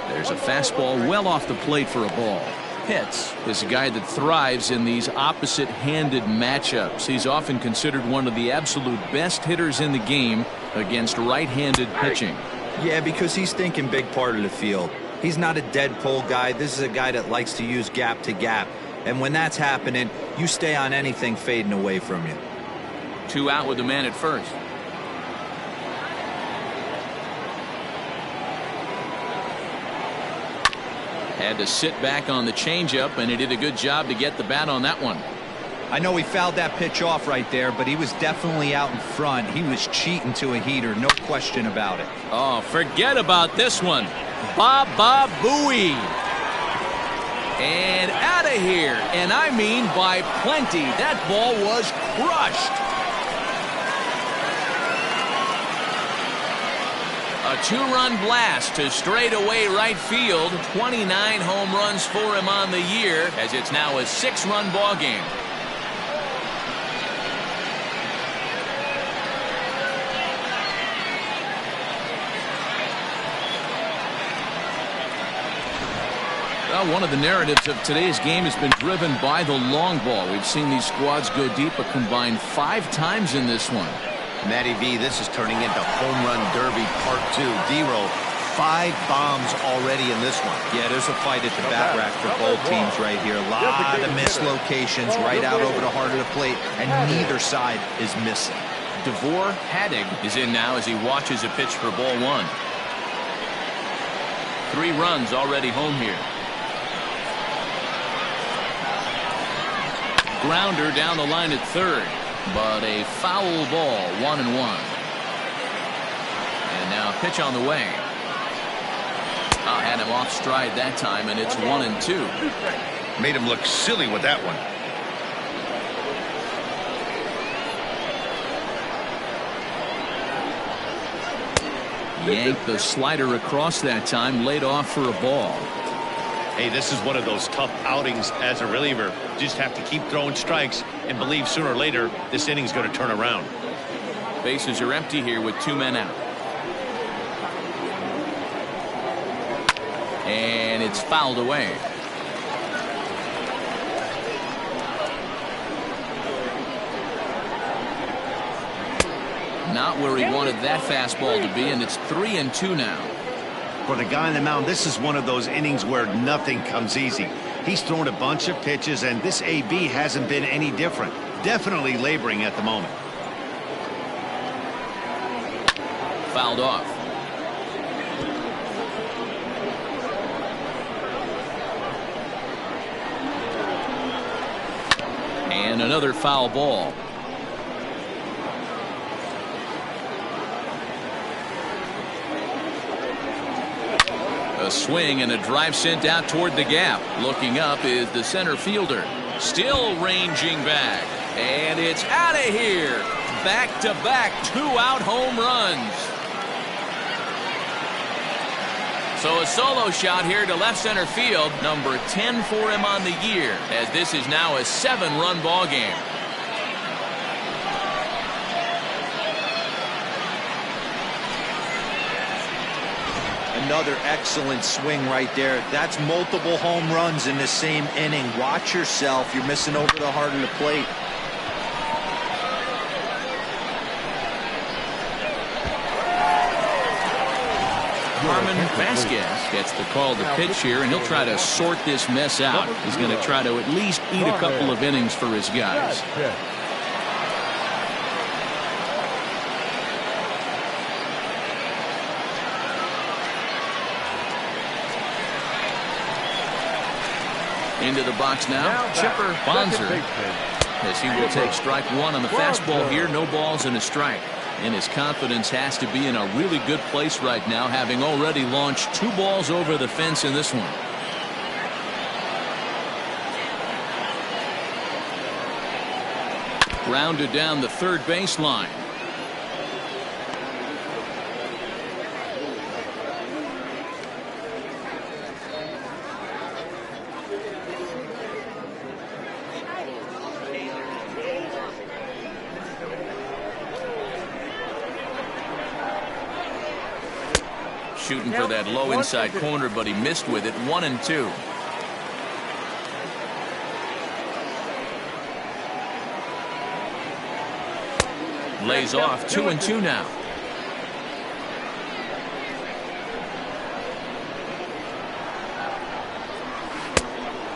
There's a fastball well off the plate for a ball. Pitts is a guy that thrives in these opposite-handed matchups. He's often considered one of the absolute best hitters in the game against right-handed pitching. Yeah, because he's thinking big part of the field. He's not a dead pull guy. This is a guy that likes to use gap to gap. And when that's happening, you stay on anything fading away from you. 2 out with the man at first. Had to sit back on the changeup, and he did a good job to get the bat on that one. I know he fouled that pitch off right there, but he was definitely out in front. He was cheating to a heater, no question about it. Oh, forget about this one. Baba Booey. And out of here. And I mean by plenty. That ball was crushed. A 2-run blast to straightaway right field. 29 home runs for him on the year, as it's now a 6-run ball game. Well, one of the narratives of today's game has been driven by the long ball. We've seen these squads go deep, a combined 5 times in this one. Matty V, this is turning into home run derby part 2. D-Row, 5 bombs already in this one. Yeah, there's a fight at the bat rack for both teams right here. A lot of mislocations right out over the heart of the plate, and neither side is missing. Devore Haddig is in now as he watches a pitch for ball 1. 3 runs already home here. Grounder down the line at third, but a foul ball, 1-1. And now a pitch on the way. Had him off stride that time, and it's 1-2. Made him look silly with that one. Yanked the slider across that time, laid off for a ball. Hey, this is one of those tough outings as a reliever. Just have to keep throwing strikes and believe sooner or later this inning's going to turn around. Bases are empty here with 2 men out. And it's fouled away. Not where he wanted that fastball to be, and it's 3-2 now. For the guy on the mound, this is one of those innings where nothing comes easy. He's thrown a bunch of pitches, and this AB hasn't been any different. Definitely laboring at the moment. Fouled off. And another foul ball. A swing and a drive sent out toward the gap. Looking up is the center fielder. Still ranging back. And it's out of here. Back-to-back 2-out home runs. So a solo shot here to left center field. Number 10 for him on the year, as this is now a 7-run ball game. Another excellent swing right there. That's multiple home runs in the same inning. Watch yourself. You're missing over the heart of the plate. Carmen Vasquez gets the call to pitch here, and he'll try to sort this mess out. He's going to try to at least eat a couple of innings for his guys. Into the box now, Chipper Bonser, as he will take strike one on the fastball here. No balls and a strike. And his confidence has to be in a really good place right now, having already launched 2 balls over the fence in this one. Grounded down the third baseline. Shooting for that low inside corner, but he missed with it. 1-2. Lays off. 2-2 now.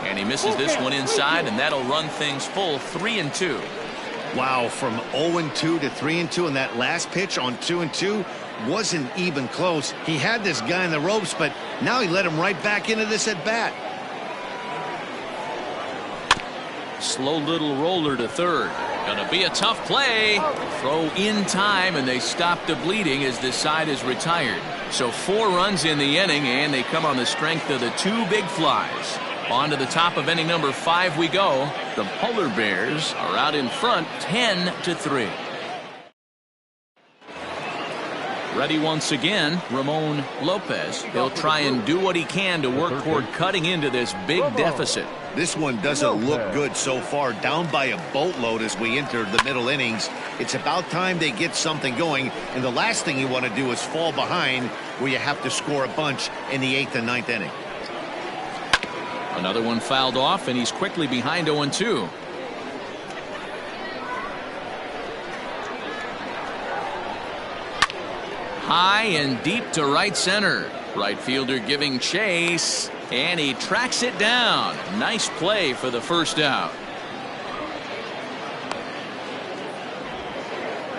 And he misses this one inside, and that'll run things full. 3-2. Wow, from 0-2 to 3-2, and that last pitch on 2-2 wasn't even close. He had this guy in the ropes, but now he let him right back into this at bat. Slow little roller to third. Gonna be a tough play. Throw in time, and they stop the bleeding as this side is retired. So 4 runs in the inning, and they come on the strength of the 2 big flies. On to the top of inning number 5 we go. The Polar Bears are out in front 10-3. Ready once again, Ramon Lopez. He'll try and do what he can to work toward cutting into this big deficit. This one doesn't look good so far. Down by a boatload as we enter the middle innings. It's about time they get something going, and the last thing you want to do is fall behind where you have to score a bunch in the 8th and 9th inning. Another one fouled off, and he's quickly behind 0-2. High and deep to right center. Right fielder giving chase, and he tracks it down. Nice play for the first out.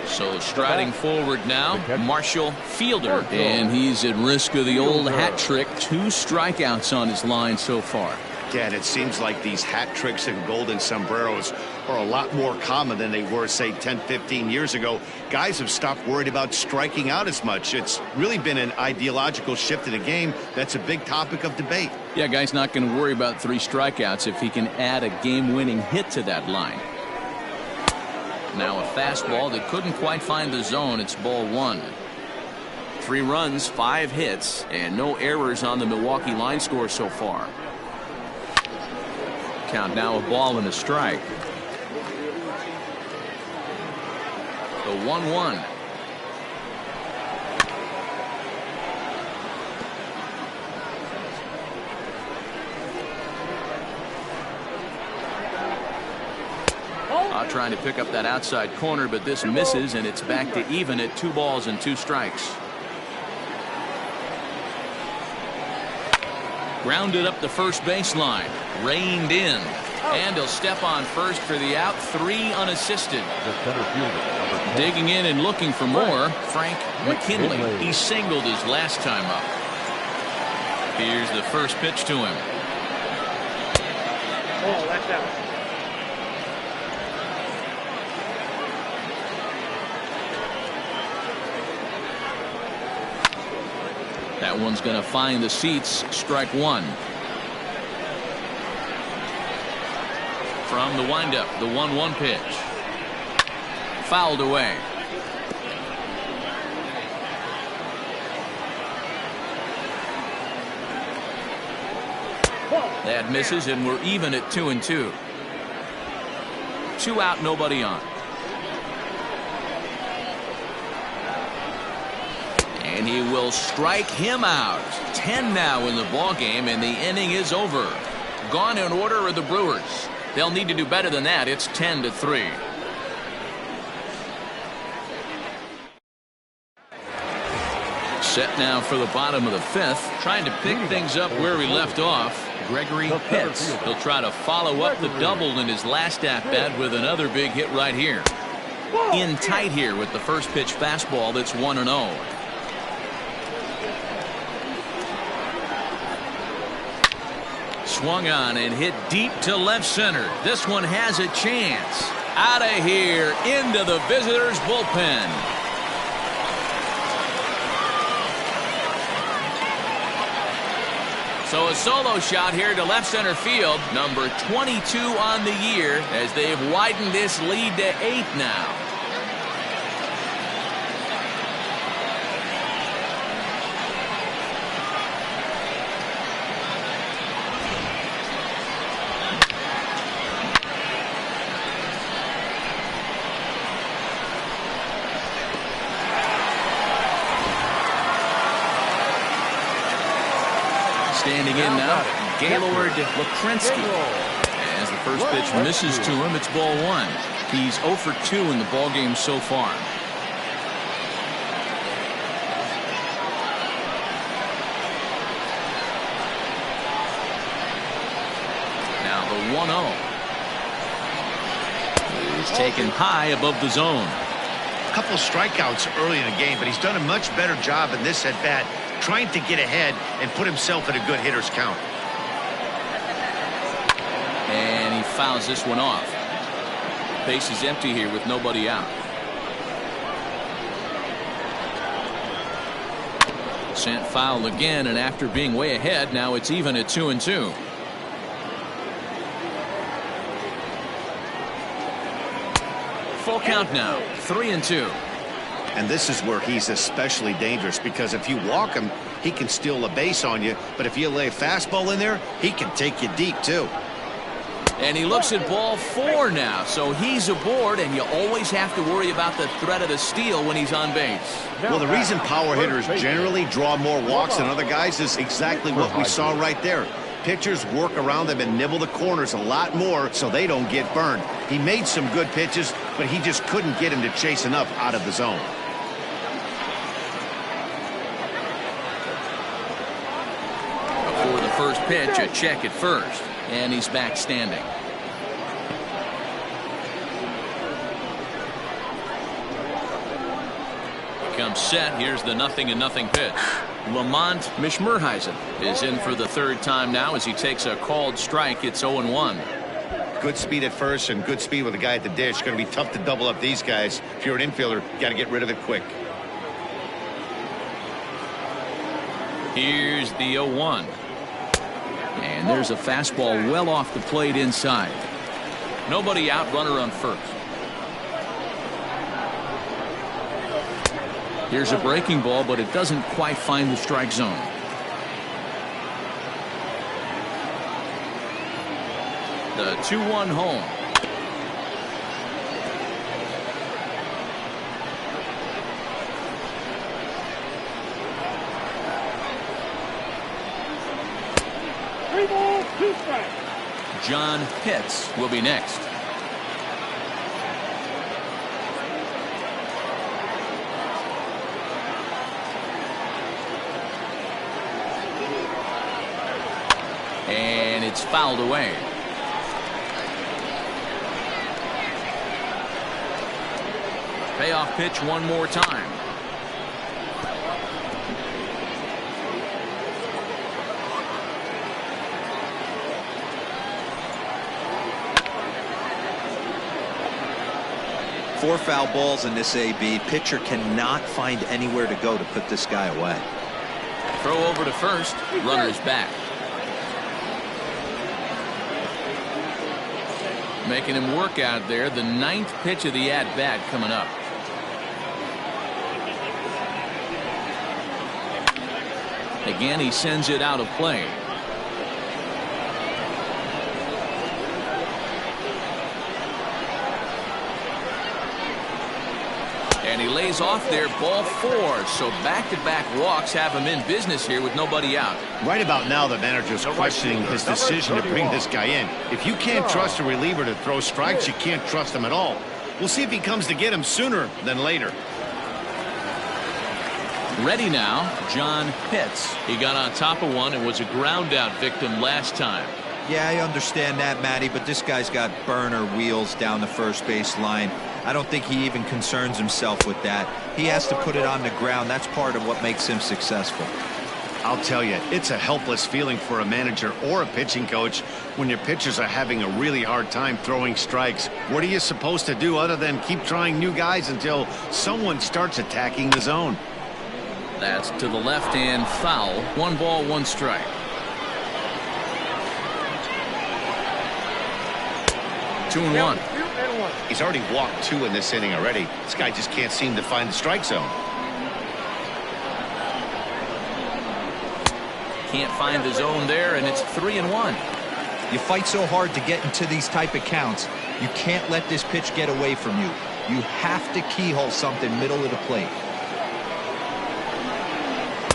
So striding forward now, Marshall Fielder, and he's at risk of the old hat trick. 2 strikeouts on his line so far. Dad, it seems like these hat tricks and golden sombreros are a lot more common than they were, say, 10-15 years ago. Guys have stopped worried about striking out as much. It's really been an ideological shift in the game. That's a big topic of debate. Yeah, guy's not going to worry about 3 strikeouts if he can add a game-winning hit to that line. Now a fastball that couldn't quite find the zone. It's ball 1. 3 runs, 5 hits, and no errors on the Milwaukee line score so far. Count now a ball and a strike. The 1-1. Trying to pick up that outside corner, but this misses, and it's back to even at 2 balls and 2 strikes. Grounded up the first baseline, reined in, and he'll step on first for the out. 3 unassisted. Digging in and looking for more, Frank McKinley. He singled his last time up. Here's the first pitch to him. Oh, that's out. That one's going to find the seats. Strike 1. From the windup, the 1-1 pitch. Fouled away. That misses, and we're even at 2-2. 2 out, nobody on. And he will strike him out. 10 now in the ball game, and the inning is over. Gone in order are the Brewers. They'll need to do better than that. It's 10-3. Set now for the bottom of the 5th. Trying to pick things up where we left off. Gregory hits. He'll try to follow up the double in his last at-bat with another big hit right here. In tight here with the first pitch fastball that's 1-0. Swung on and hit deep to left center. This one has a chance. Out of here into the visitors' bullpen. So a solo shot here to left center field. Number 22 on the year as they've widened this lead to 8 now. Standing in now, Gaylord Lakrensky. As the first pitch misses to him, it's ball 1. He's 0 for 2 in the ball game so far. Now the 1-0. He's taken high above the zone. A couple strikeouts early in the game, but he's done a much better job in this at-bat, trying to get ahead and put himself in a good hitter's count. And he fouls this one off. Base is empty here with nobody out. Sent foul again, and after being way ahead, now it's even at 2-2. Full count now, 3-2. And this is where he's especially dangerous, because if you walk him, he can steal a base on you. But if you lay a fastball in there, he can take you deep, too. And he looks at ball 4 now, so he's aboard, and you always have to worry about the threat of the steal when he's on base. Well, the reason power hitters generally draw more walks than other guys is exactly what we saw right there. Pitchers work around them and nibble the corners a lot more so they don't get burned. He made some good pitches, but he just couldn't get him to chase enough out of the zone. Before the first pitch, a check at first, and he's back standing. Comes set. Here's the 0-0 pitch. Lamont Mishmerheisen is in for the 3rd time now as he takes a called strike. It's 0-1. Good speed at first and good speed with a guy at the dish. Going to be tough to double up these guys. If you're an infielder, you got to get rid of it quick. Here's the 0-1. And there's a fastball well off the plate inside. Nobody out, runner on first. Here's a breaking ball, but it doesn't quite find the strike zone. The 2-1 home. John Pitts will be next. And it's fouled away. Payoff pitch one more time. Four foul balls in this AB. Pitcher cannot find anywhere to go to put this guy away. Throw over to first. Runner's back. Making him work out there. The 9th pitch of the at-bat coming up. Again, he sends it out of play. And he lays off there, ball 4. So back-to-back walks have him in business here with nobody out. Right about now, the manager's questioning his decision to bring this guy in. If you can't trust a reliever to throw strikes, you can't trust him at all. We'll see if he comes to get him sooner than later. Ready now, John Pitts. He got on top of one and was a ground out victim last time. Yeah, I understand that, Matty, but this guy's got burner wheels down the first base line. I don't think he even concerns himself with that. He has to put it on the ground. That's part of what makes him successful. I'll tell you, it's a helpless feeling for a manager or a pitching coach when your pitchers are having a really hard time throwing strikes. What are you supposed to do other than keep trying new guys until someone starts attacking the zone? That's to the left and foul. 1 ball, 1 strike. Two and one. He's already walked 2 in this inning already. This guy just can't seem to find the strike zone. Can't find the zone there, and it's 3 and 1. You fight so hard to get into these type of counts. You can't let this pitch get away from you. You have to keyhole something middle of the plate.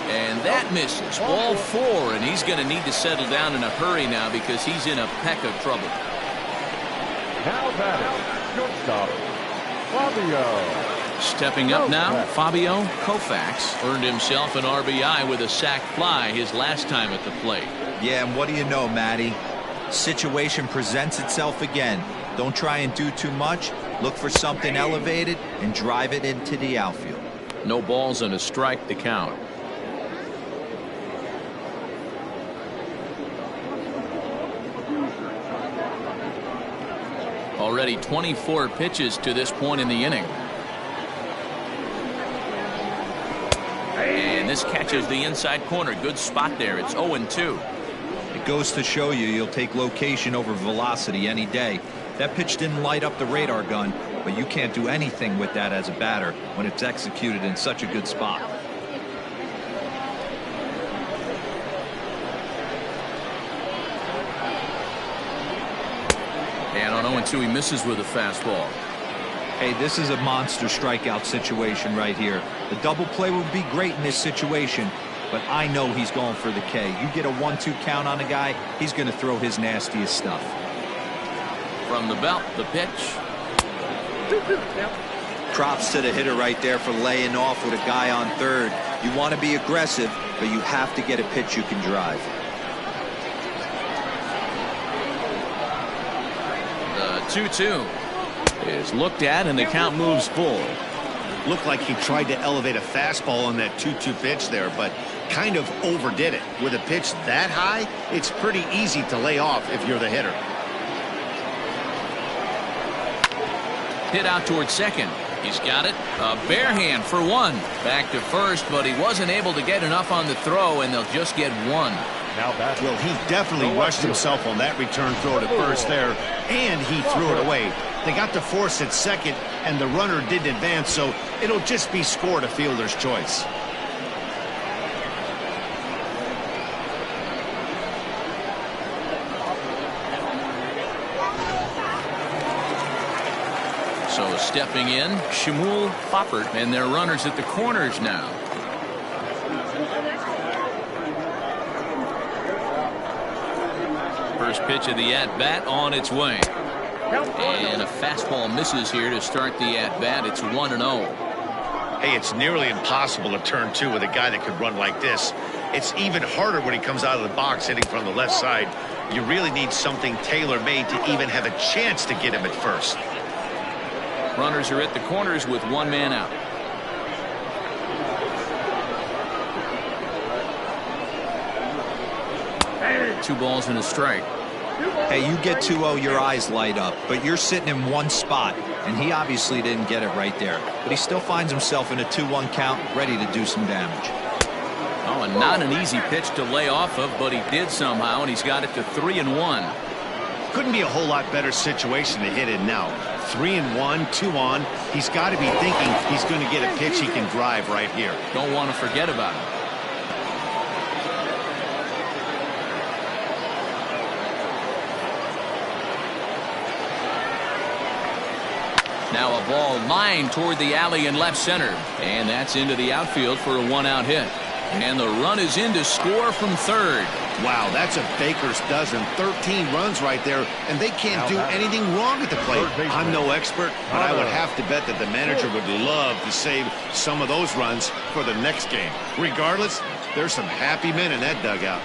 And that misses. Ball 4, and he's going to need to settle down in a hurry now because he's in a peck of trouble. Now batting, shortstop, Fabio. Stepping up now, Fabio Koufax earned himself an RBI with a sac fly his last time at the plate. Yeah, and what do you know, Matty? Situation presents itself again. Don't try and do too much. Look for something elevated and drive it into the outfield. No balls and a strike to count. Already 24 pitches to this point in the inning. And this catches the inside corner. Good spot there. It's 0-2. It goes to show you you'll take location over velocity any day. That pitch didn't light up the radar gun, but you can't do anything with that as a batter when it's executed in such a good spot. And on 0-2, he misses with a fastball. Hey, this is a monster strikeout situation right here. The double play would be great in this situation, but I know he's going for the K. You get a 1-2 count on a guy, he's going to throw his nastiest stuff. From the belt, the pitch. Props to the hitter right there for laying off with a guy on third. You want to be aggressive, but you have to get a pitch you can drive. The 2-2 is looked at, and the count moves full. Looked like he tried to elevate a fastball on that 2-2 pitch there, but kind of overdid it. With a pitch that high, it's pretty easy to lay off if you're the hitter. Hit out towards second. He's got it. A bare hand for 1. Back to first, but he wasn't able to get enough on the throw, and they'll just get 1. Well, he definitely rushed himself on that return throw to first there, and he threw it away. They got to force at second, and the runner didn't advance, so it'll just be scored a fielder's choice. So stepping in, Shmuel Foppert, and their runners at the corners now. First pitch of the at-bat on its way. And a fastball misses here to start the at-bat. It's 1-0. Hey, it's nearly impossible to turn two with a guy that could run like this. It's even harder when he comes out of the box hitting from the left side. You really need something tailor-made to even have a chance to get him at first. Runners are at the corners with one man out. Two balls and a strike. Hey, you get 2-0, your eyes light up, but you're sitting in one spot, and he obviously didn't get it right there. But he still finds himself in a 2-1 count, ready to do some damage. Oh, and not an easy pitch to lay off of, but he did somehow, and he's got it to 3-1. Couldn't be a whole lot better situation to hit in now. 3-1, 2 on. He's got to be thinking he's going to get a pitch he can drive right here. Don't want to forget about it. Now a ball lined toward the alley in left center, and that's into the outfield for a one-out hit. And the run is in to score from third. Wow, that's a baker's dozen. 13 runs right there, and they can't do anything wrong at the plate. I'm no expert, but I would have to bet that the manager would love to save some of those runs for the next game. Regardless, there's some happy men in that dugout.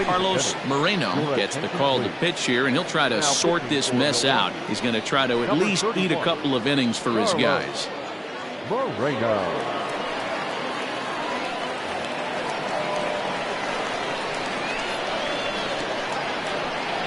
Carlos Moreno gets the call to pitch here, and he'll try to sort this mess out. He's going to try to at least eat a couple of innings for his guys. Moreno.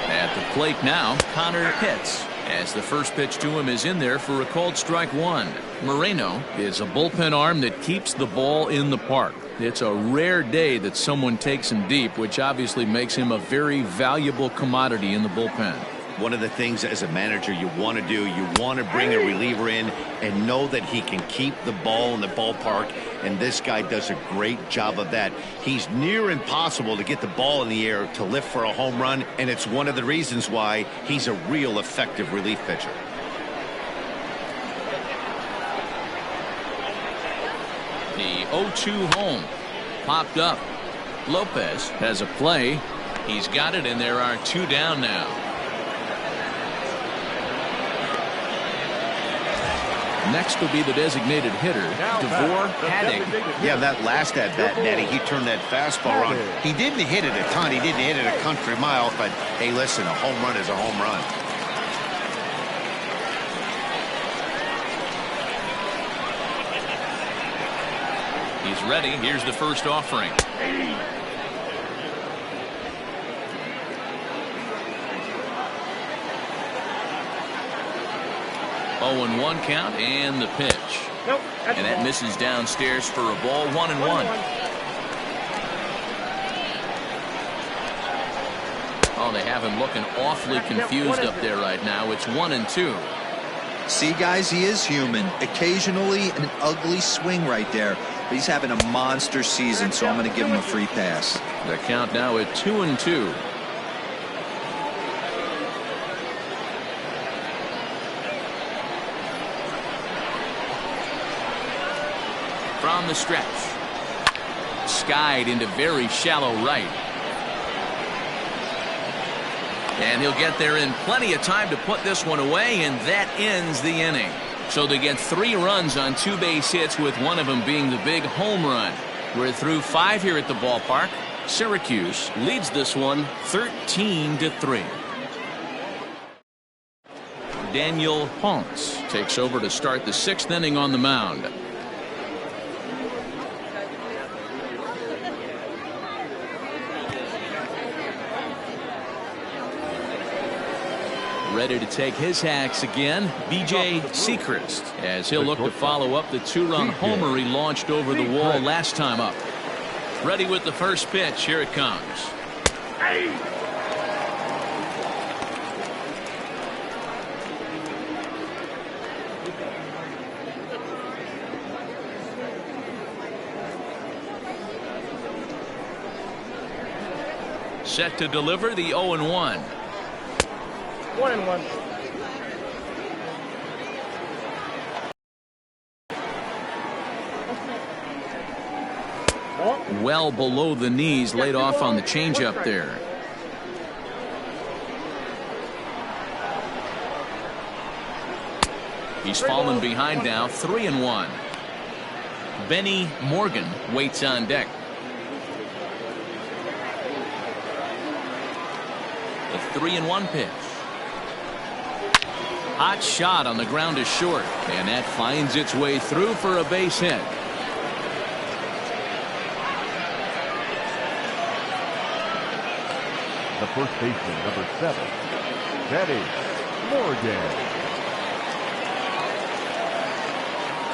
At the plate now, Connor Pitts, as the first pitch to him is in there for a called strike one. Moreno is a bullpen arm that keeps the ball in the park. It's a rare day that someone takes him deep, which obviously makes him a very valuable commodity in the bullpen. One of the things as a manager you want to do, you want to bring a reliever in and know that he can keep the ball in the ballpark, and this guy does a great job of that. He's near impossible to get the ball in the air to lift for a home run, and it's one of the reasons why he's a real effective relief pitcher. The 0-2 home popped up. Lopez has a play. He's got it, and there are two down now. Next will be the designated hitter, DeVore Haddock. Yeah, that last at-bat, Natty, he turned that fastball on. He didn't hit it a ton. He didn't hit it a country mile, but hey, listen, a home run is a home run. He's ready. Here's the first offering. 0-1 count and the pitch. And that misses downstairs for a ball. 1-1. Oh, they have him looking awfully confused up there right now. It's 1-2. See, guys, he is human. Occasionally an ugly swing right there, but he's having a monster season, so I'm going to give him a free pass. The count now at 2-2. From the stretch. Skied into very shallow right. And he'll get there in plenty of time to put this one away, and that ends the inning. So they get 3 runs on 2 base hits, with one of them being the big home run. We're through 5 here at the ballpark. Syracuse leads this one 13-3. Daniel Ponce takes over to start the 6th inning on the mound. Ready to take his hacks again, B.J. Sechrist, as he'll look to follow up the 2-run homer he launched over the wall last time up. Ready with the first pitch. Here it comes. Set to deliver the 0-1. 1-1. Well below the knees, laid off on the changeup there. He's fallen behind now, 3-1. Benny Morgan waits on deck. The 3-1 pitch. Hot shot on the ground is short, and that finds its way through for a base hit. The first baseman, number 7, Benny Morgan.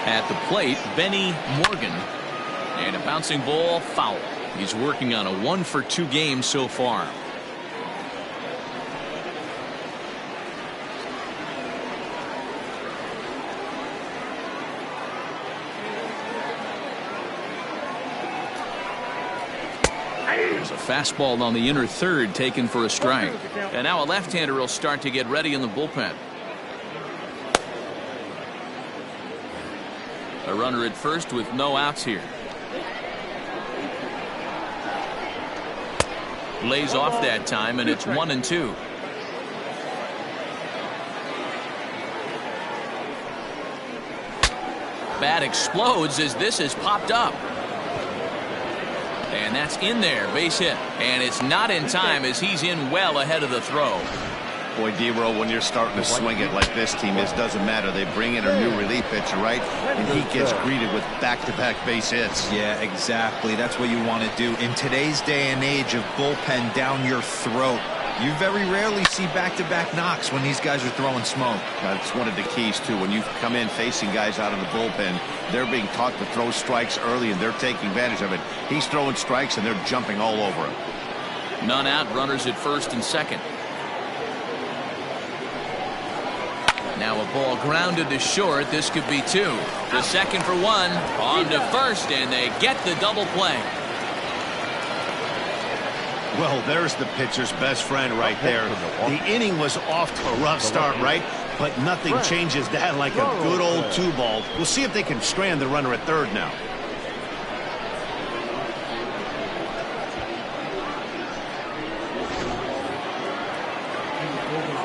At the plate, Benny Morgan. And a bouncing ball, foul. He's working on a 1-for-2 game so far. There's a fastball on the inner third taken for a strike. And now a left-hander will start to get ready in the bullpen. A runner at first with no outs here. Lays off that time, and it's 1-2. Bat explodes as this is popped up. And that's in there, base hit. And it's not in time as he's in well ahead of the throw. Boy, D-Row, when you're starting to swing it like this team is, doesn't matter. They bring in a new relief pitcher, right? And he gets greeted with back-to-back base hits. Yeah, exactly. That's what you want to do. In today's day and age of bullpen down your throat, you very rarely see back-to-back knocks when these guys are throwing smoke. That's one of the keys, too. When you come in facing guys out of the bullpen, they're being taught to throw strikes early, and they're taking advantage of it. He's throwing strikes, and they're jumping all over him. None out, runners at first and second. Now a ball grounded to short. This could be 2. The second for 1. On to first, and they get the double play. Well, there's the pitcher's best friend right there. The inning was off to a rough start, right? But nothing changes that like a good old 2-ball. We'll see if they can strand the runner at third now.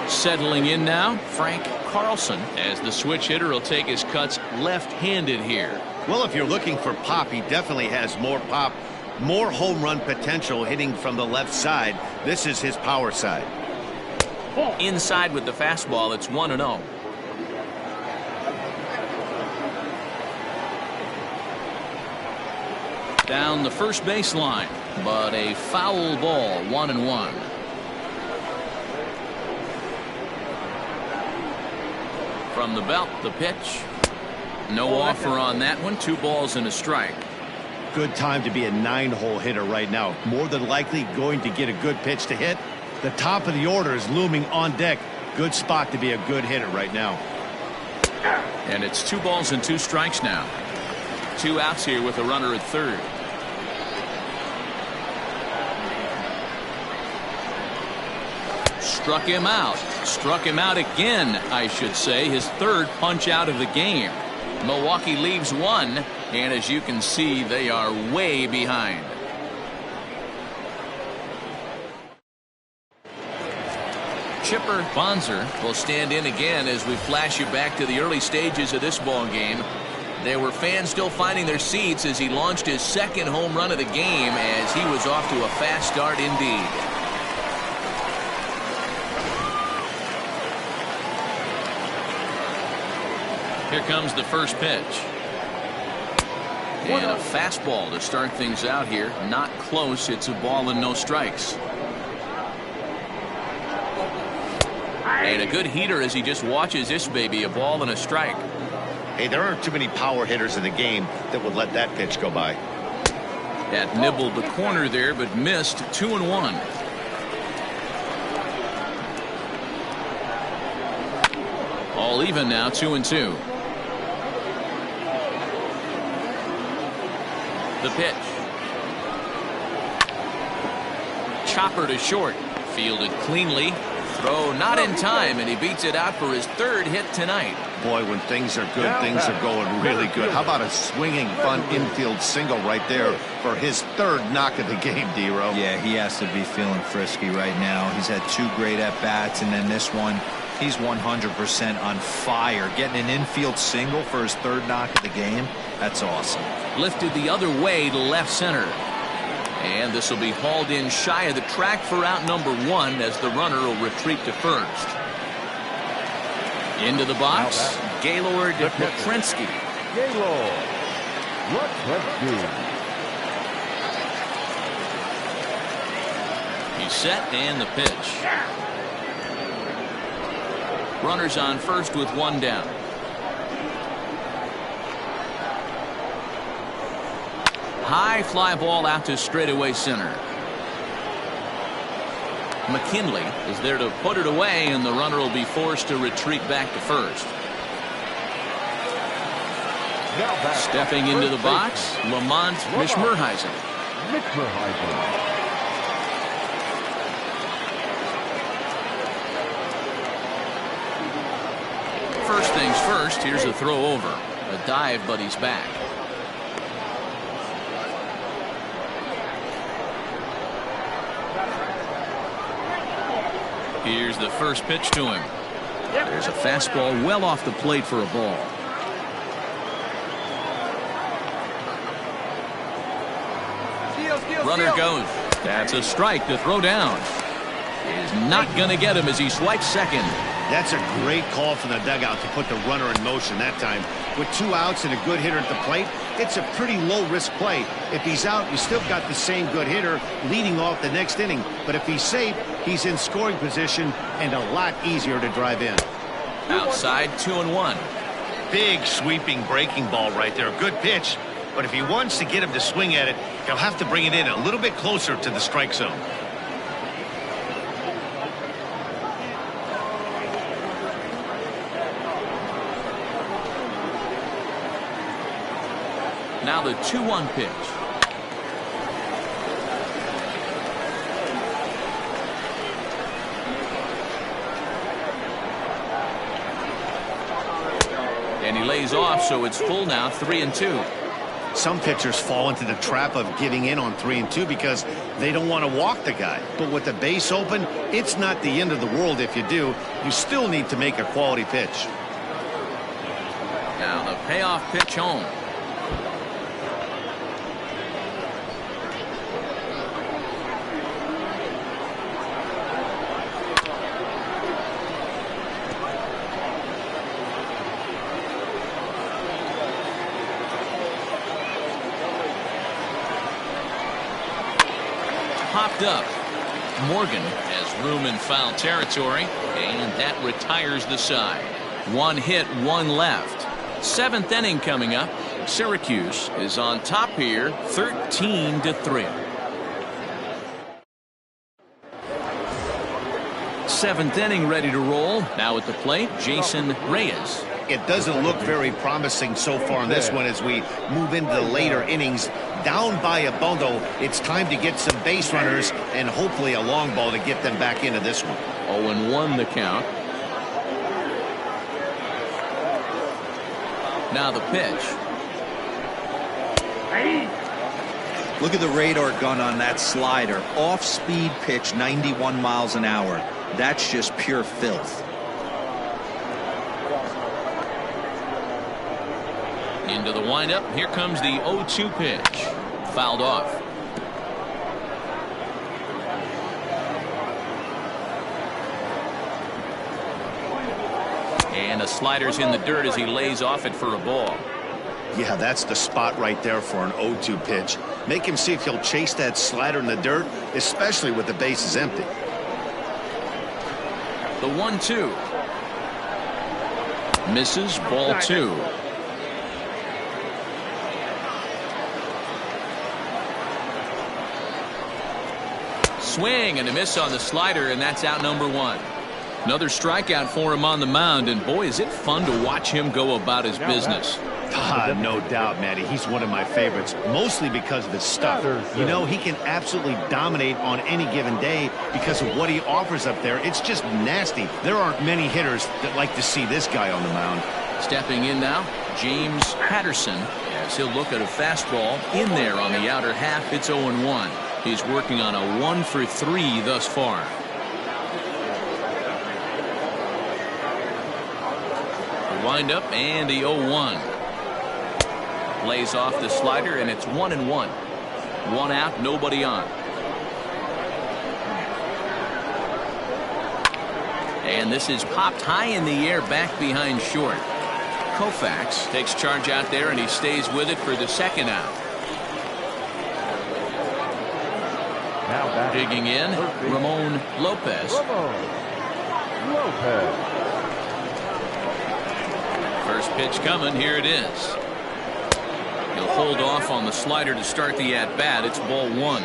Settling in now, Frank Carlson, as the switch hitter will take his cuts left-handed here. Well, if you're looking for pop, he definitely has more pop, more home run potential hitting from the left side. This is his power side. Inside with the fastball, it's 1-0. Down the first baseline, but a foul ball, 1-1. From the belt, the pitch. No offer on that one. 2 balls and a strike. Good time to be a 9-hole hitter right now. More than likely going to get a good pitch to hit. The top of the order is looming on deck. Good spot to be a good hitter right now. And it's 2 balls and 2 strikes now. 2 outs here with a runner at third. Struck him out. Struck him out again, I should say. His third punch out of the game. Milwaukee leaves 1, and as you can see, they are way behind. Chipper Bonzer will stand in again as we flash you back to the early stages of this ball game. There were fans still finding their seats as he launched his second home run of the game, as he was off to a fast start indeed. Here comes the first pitch. And a fastball to start things out here. Not close. It's a ball and no strikes. And a good heater as he just watches this baby. A ball and a strike. Hey, there aren't too many power hitters in the game that would let that pitch go by. That nibbled the corner there, but missed. 2-1. All even now, 2-2. The pitch. Chopper to short. Fielded cleanly. Throw not in time, and he beats it out for his 3rd hit tonight. Boy, when things are good, things are going really good. How about a swinging, fun infield single right there for his 3rd knock of the game, D-Row? Yeah, he has to be feeling frisky right now. He's had 2 great at-bats, and then this one, he's 100% on fire. Getting an infield single for his 3rd knock of the game, that's awesome. Lifted the other way to left center. And this will be hauled in shy of the track for out number 1 as the runner will retreat to first. Into the box, Gaylord Latrensky. Gaylord Latrensky. He's set, and the pitch. Runners on first with 1 down. High fly ball out to straightaway center. McKinley is there to put it away, and the runner will be forced to retreat back to first. Stepping into the box, Lamont Mishmerheisen. First things first, here's a throw over. A dive, but he's back. Here's the first pitch to him. There's a fastball well off the plate for a ball. Runner goes. That's a strike to throw down. Is not going to get him as he swipes second. That's a great call from the dugout to put the runner in motion that time. With 2 outs and a good hitter at the plate, it's a pretty low-risk play. If he's out, you still got the same good hitter leading off the next inning. But if he's safe, he's in scoring position and a lot easier to drive in. Outside, 2-1. Big sweeping breaking ball right there. Good pitch. But if he wants to get him to swing at it, he'll have to bring it in a little bit closer to the strike zone. Now the 2-1 pitch. And he lays off, so it's full now, 3-2. Some pitchers fall into the trap of giving in on 3-2 because they don't want to walk the guy. But with the base open, it's not the end of the world if you do. You still need to make a quality pitch. Now the payoff pitch home. Popped up. Morgan has room in foul territory, and that retires the side. 1 hit, 1 left. 7th inning coming up. Syracuse is on top here, 13-3. 7th inning ready to roll. Now at the plate, Jason Reyes. It doesn't look very promising so far in this one as we move into the later innings. Down by a bundle, it's time to get some base runners and hopefully a long ball to get them back into this one. 0-1 the count. Now the pitch. Look at the radar gun on that slider. Off-speed pitch, 91 miles an hour. That's just pure filth. Into the windup. Here comes the 0-2 pitch. Fouled off. And a slider's in the dirt as he lays off it for a ball. Yeah, that's the spot right there for an 0-2 pitch. Make him see if he'll chase that slider in the dirt, especially with the bases empty. The 1-2. Misses, ball 2. Swing and a miss on the slider, and that's out number 1. Another strikeout for him on the mound, and boy, is it fun to watch him go about his business. No doubt, Matty. He's one of my favorites, mostly because of his stuff. You know, he can absolutely dominate on any given day because of what he offers up there. It's just nasty. There aren't many hitters that like to see this guy on the mound. Stepping in now, James Patterson, as he'll look at a fastball in there on the outer half. It's 0-1. He's working on a 1-for-3 thus far. The windup and the 0-1. Lays off the slider, and it's 1-1. One out, nobody on. And this is popped high in the air back behind short. Koufax takes charge out there, and he stays with it for the second out. Now digging in, Ramon Lopez. First pitch coming. Here it is. He'll hold off on the slider to start the at-bat. It's ball one.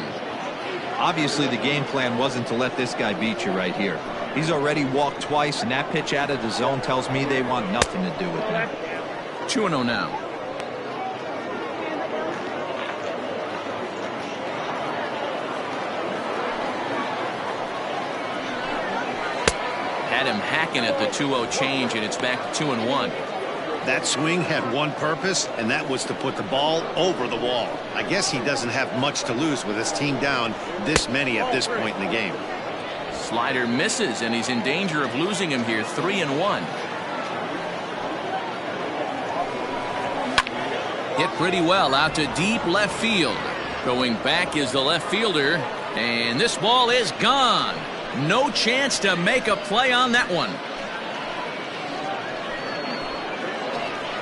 Obviously, the game plan wasn't to let this guy beat you right here. He's already walked twice, and that pitch out of the zone tells me they want nothing to do with him. 2-0 now. Had him hacking at the 2-0 change, and it's back to 2-1. That swing had one purpose, and that was to put the ball over the wall. I guess he doesn't have much to lose with his team down this many at this point in the game. Slider misses, and he's in danger of losing him here. 3-1. Hit pretty well out to deep left field. Going back is the left fielder, and this ball is gone. No chance to make a play on that one.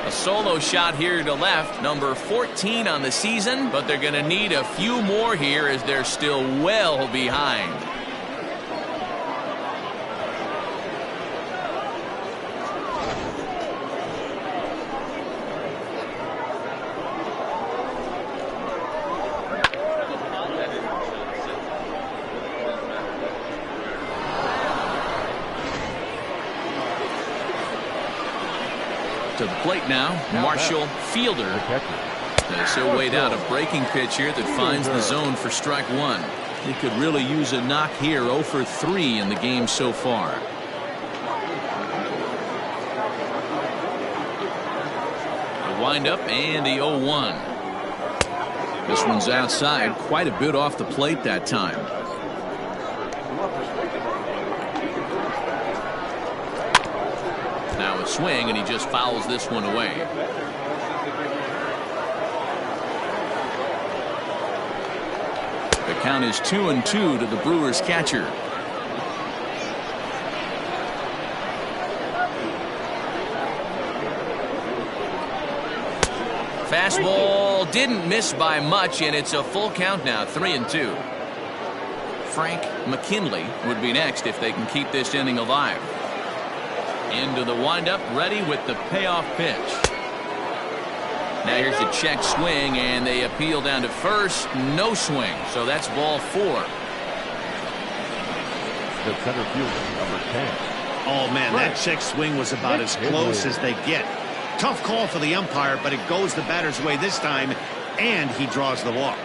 A solo shot here to left, number 14 on the season, but they're going to need a few more here as they're still well behind. To the plate now, Marshall Fielder. As he'll wait out a breaking pitch here that finds the zone for strike one. He could really use a knock here. 0 for 3 in the game so far. The windup and the 0-1. This one's outside, quite a bit off the plate that time. Now a swing, and he just fouls this one away. The count is 2-2 to the Brewers catcher. Fastball didn't miss by much, and it's a full count now. 3-2. Frank McKinley would be next if they can keep this inning alive. Into the windup, ready with the payoff pitch. Now here's the check swing, and they appeal down to first. No swing, so that's ball 4. The center fielder, number 10. Oh, man, that check swing was about as close as they get. Tough call for the umpire, but it goes the batter's way this time, and he draws the walk.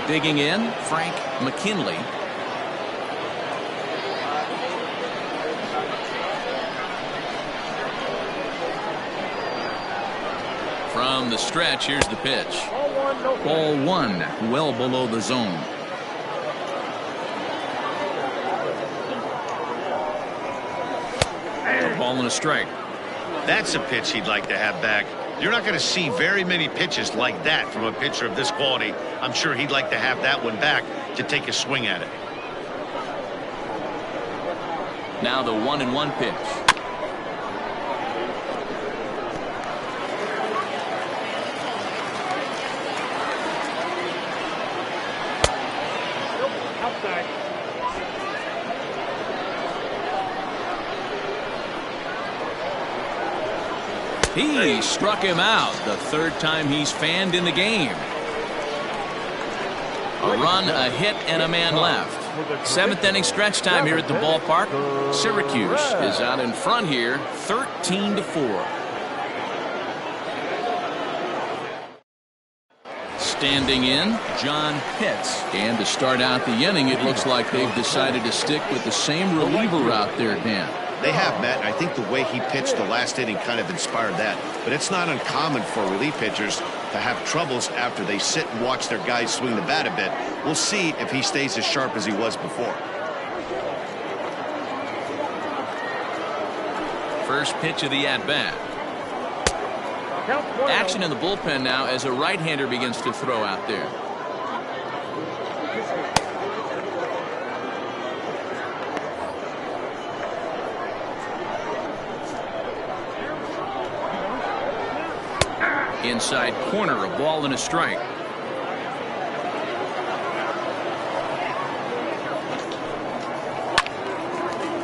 Digging in, Frank McKinley. From the stretch, here's the pitch. Ball one, well below the zone. A ball and a strike. That's a pitch he'd like to have back. You're not going to see very many pitches like that from a pitcher of this quality. I'm sure he'd like to have that one back to take a swing at it. Now the 1-1 pitch. He struck him out, the third time he's fanned in the game. A run, a hit, and a man left. Seventh inning stretch time here at the ballpark. Syracuse is out in front here, 13-4. Standing in, John Pitts. And to start out the inning, it looks like they've decided to stick with the same reliever out there, Dan. They have, Matt. I think the way he pitched the last inning kind of inspired that. But it's not uncommon for relief pitchers to have troubles after they sit and watch their guys swing the bat a bit. We'll see if he stays as sharp as he was before. First pitch of the at-bat. Action in the bullpen now as a right-hander begins to throw out there. Inside corner, a ball and a strike.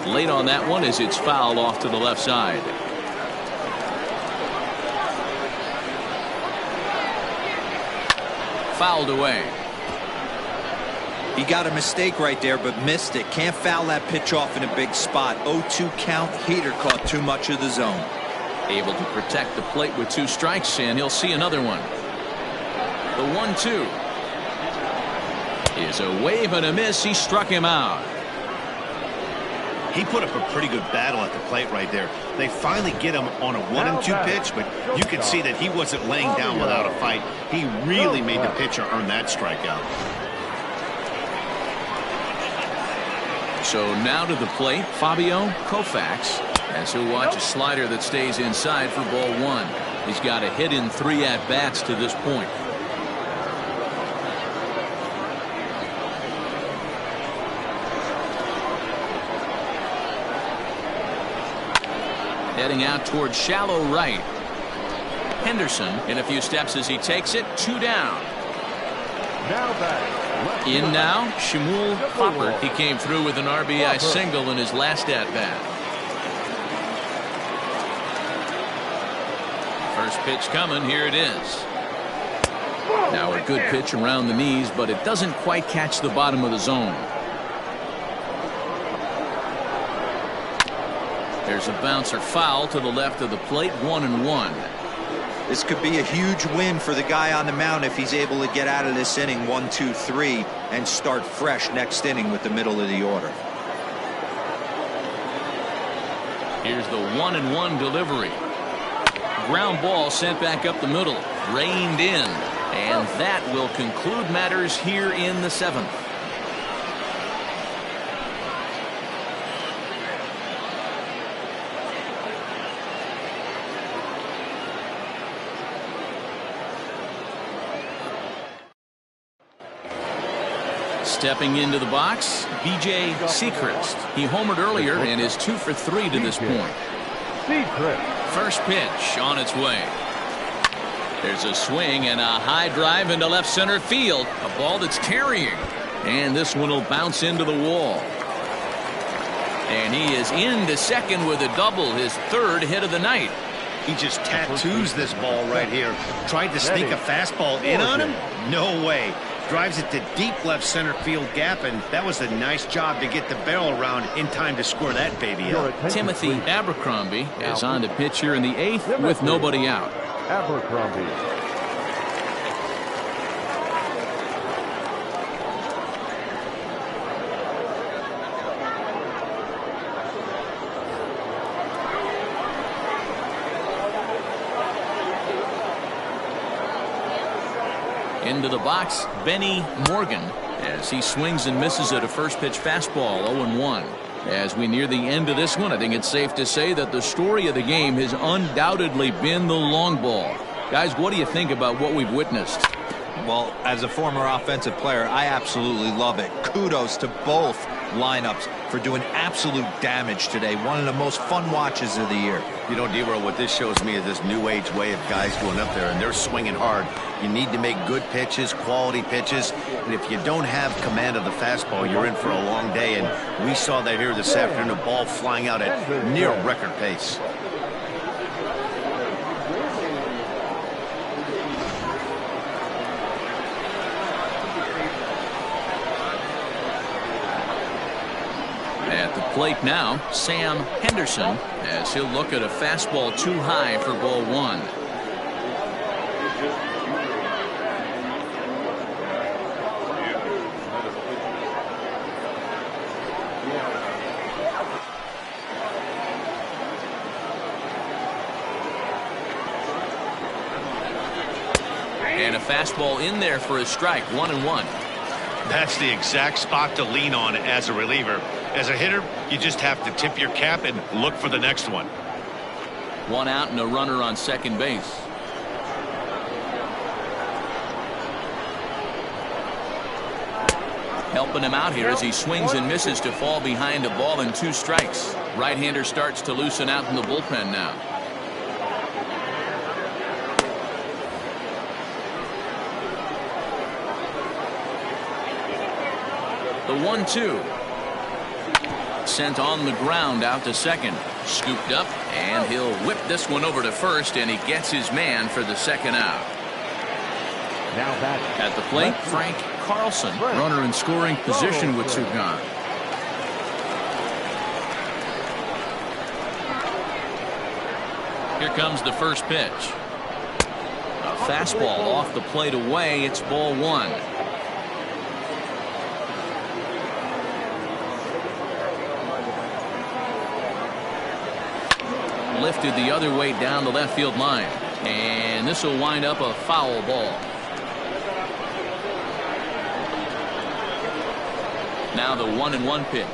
Late on that one as it's fouled off to the left side. Fouled away. He got a mistake right there, but missed it. Can't foul that pitch off in a big spot. 0-2 count. Heater caught too much of the zone. Able to protect the plate with 2 strikes, and he'll see another one. The 1-2 is a wave and a miss. He struck him out. He put up a pretty good battle at the plate right there. They finally get him on a 1-2 pitch, but you could see that he wasn't laying down without a fight. He really made the pitcher earn that strikeout. So now to the plate, Fabio Koufax, as he'll watch a slider that stays inside for ball 1. He's got a hit in 3 at-bats to this point. Heading out towards shallow right. Henderson in a few steps as he takes it. 2 down. In now, Shmuel Popper. He came through with an RBI single in his last at-bat. First pitch coming. Here it is. Now a good pitch around the knees, but it doesn't quite catch the bottom of the zone. There's a bouncer foul to the left of the plate. 1-1. This could be a huge win for the guy on the mound if he's able to get out of this inning 1-2-3 and start fresh next inning with the middle of the order. Here's the 1-1 delivery. Ground ball sent back up the middle. Reined in. And that will conclude matters here in the 7th. Stepping into the box, B.J. Sechrist. He homered earlier and is 2 for 3 to this point. First pitch on its way. There's a swing and a high drive into left center field. A ball that's carrying. And this one will bounce into the wall. And he is into second with a double, his 3rd hit of the night. He just tattoos this ball right here. Tried to sneak a fastball in on him? No way. Drives it to deep left center field gap, and that was a nice job to get the barrel around in time to score that baby up. Timothy Abercrombie is on to pitch here in the 8th with nobody out. Abercrombie. Into the box, Benny Morgan, as he swings and misses at a first pitch fastball. 0-1. As we near the end of this one, I think it's safe to say that the story of the game has undoubtedly been the long ball. Guys, what do you think about what we've witnessed? Well, as a former offensive player, I absolutely love it. Kudos to both lineups for doing absolute damage today. One of the most fun watches of the year. You know, D-Roll, what this shows me is this new age way of guys going up there, and they're swinging hard. You need to make good pitches, quality pitches, and if you don't have command of the fastball, you're in for a long day, and we saw that here this afternoon, a ball flying out at near record pace. At the plate now, Sam Henderson, as he'll look at a fastball too high for ball one. And a fastball in there for a strike, 1-1. That's the exact spot to lean on as a reliever. As a hitter, you just have to tip your cap and look for the next one. One out and a runner on second base. Helping him out here as he swings and misses to fall behind a ball and 2 strikes. Right-hander starts to loosen out in the bullpen now. The 1-2. Sent on the ground out to second. Scooped up, and he'll whip this one over to first, and he gets his man for the second out. Now back at the plate, Frank Carlson, runner in scoring position with 2 gone. Here comes the first pitch. A fastball off the plate away. It's ball 1. Lifted the other way down the left field line, and this will wind up a foul ball. Now the 1-1 pitch.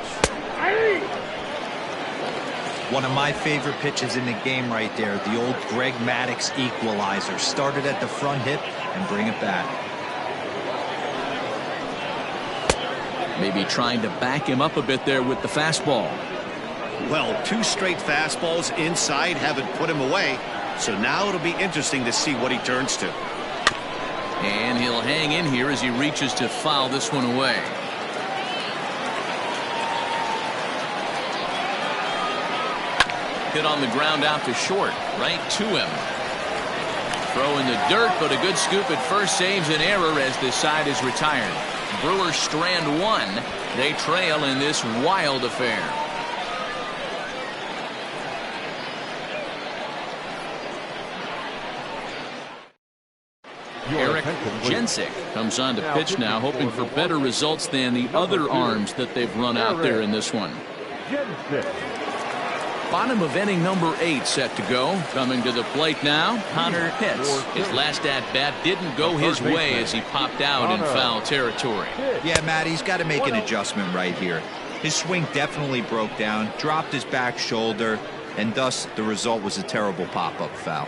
One of my favorite pitches in the game right there, the old Greg Maddux equalizer. Started at the front hip and bring it back. Maybe trying to back him up a bit there with the fastball. Well, 2 straight fastballs inside haven't put him away, so now it'll be interesting to see what he turns to. And he'll hang in here as he reaches to foul this one away. Hit on the ground out to short, right to him. Throw in the dirt, but a good scoop at first saves an error as this side is retired. Brewers strand 1. They trail in this wild affair. Eric Jensick comes on to pitch now, hoping for better results than the other arms that they've run out there in this one. Bottom of inning number 8 set to go. Coming to the plate now, Connor Pitts. His last at-bat didn't go his way as he popped out in foul territory. Yeah, Matt, he's got to make an adjustment right here. His swing definitely broke down, dropped his back shoulder, and thus the result was a terrible pop-up foul.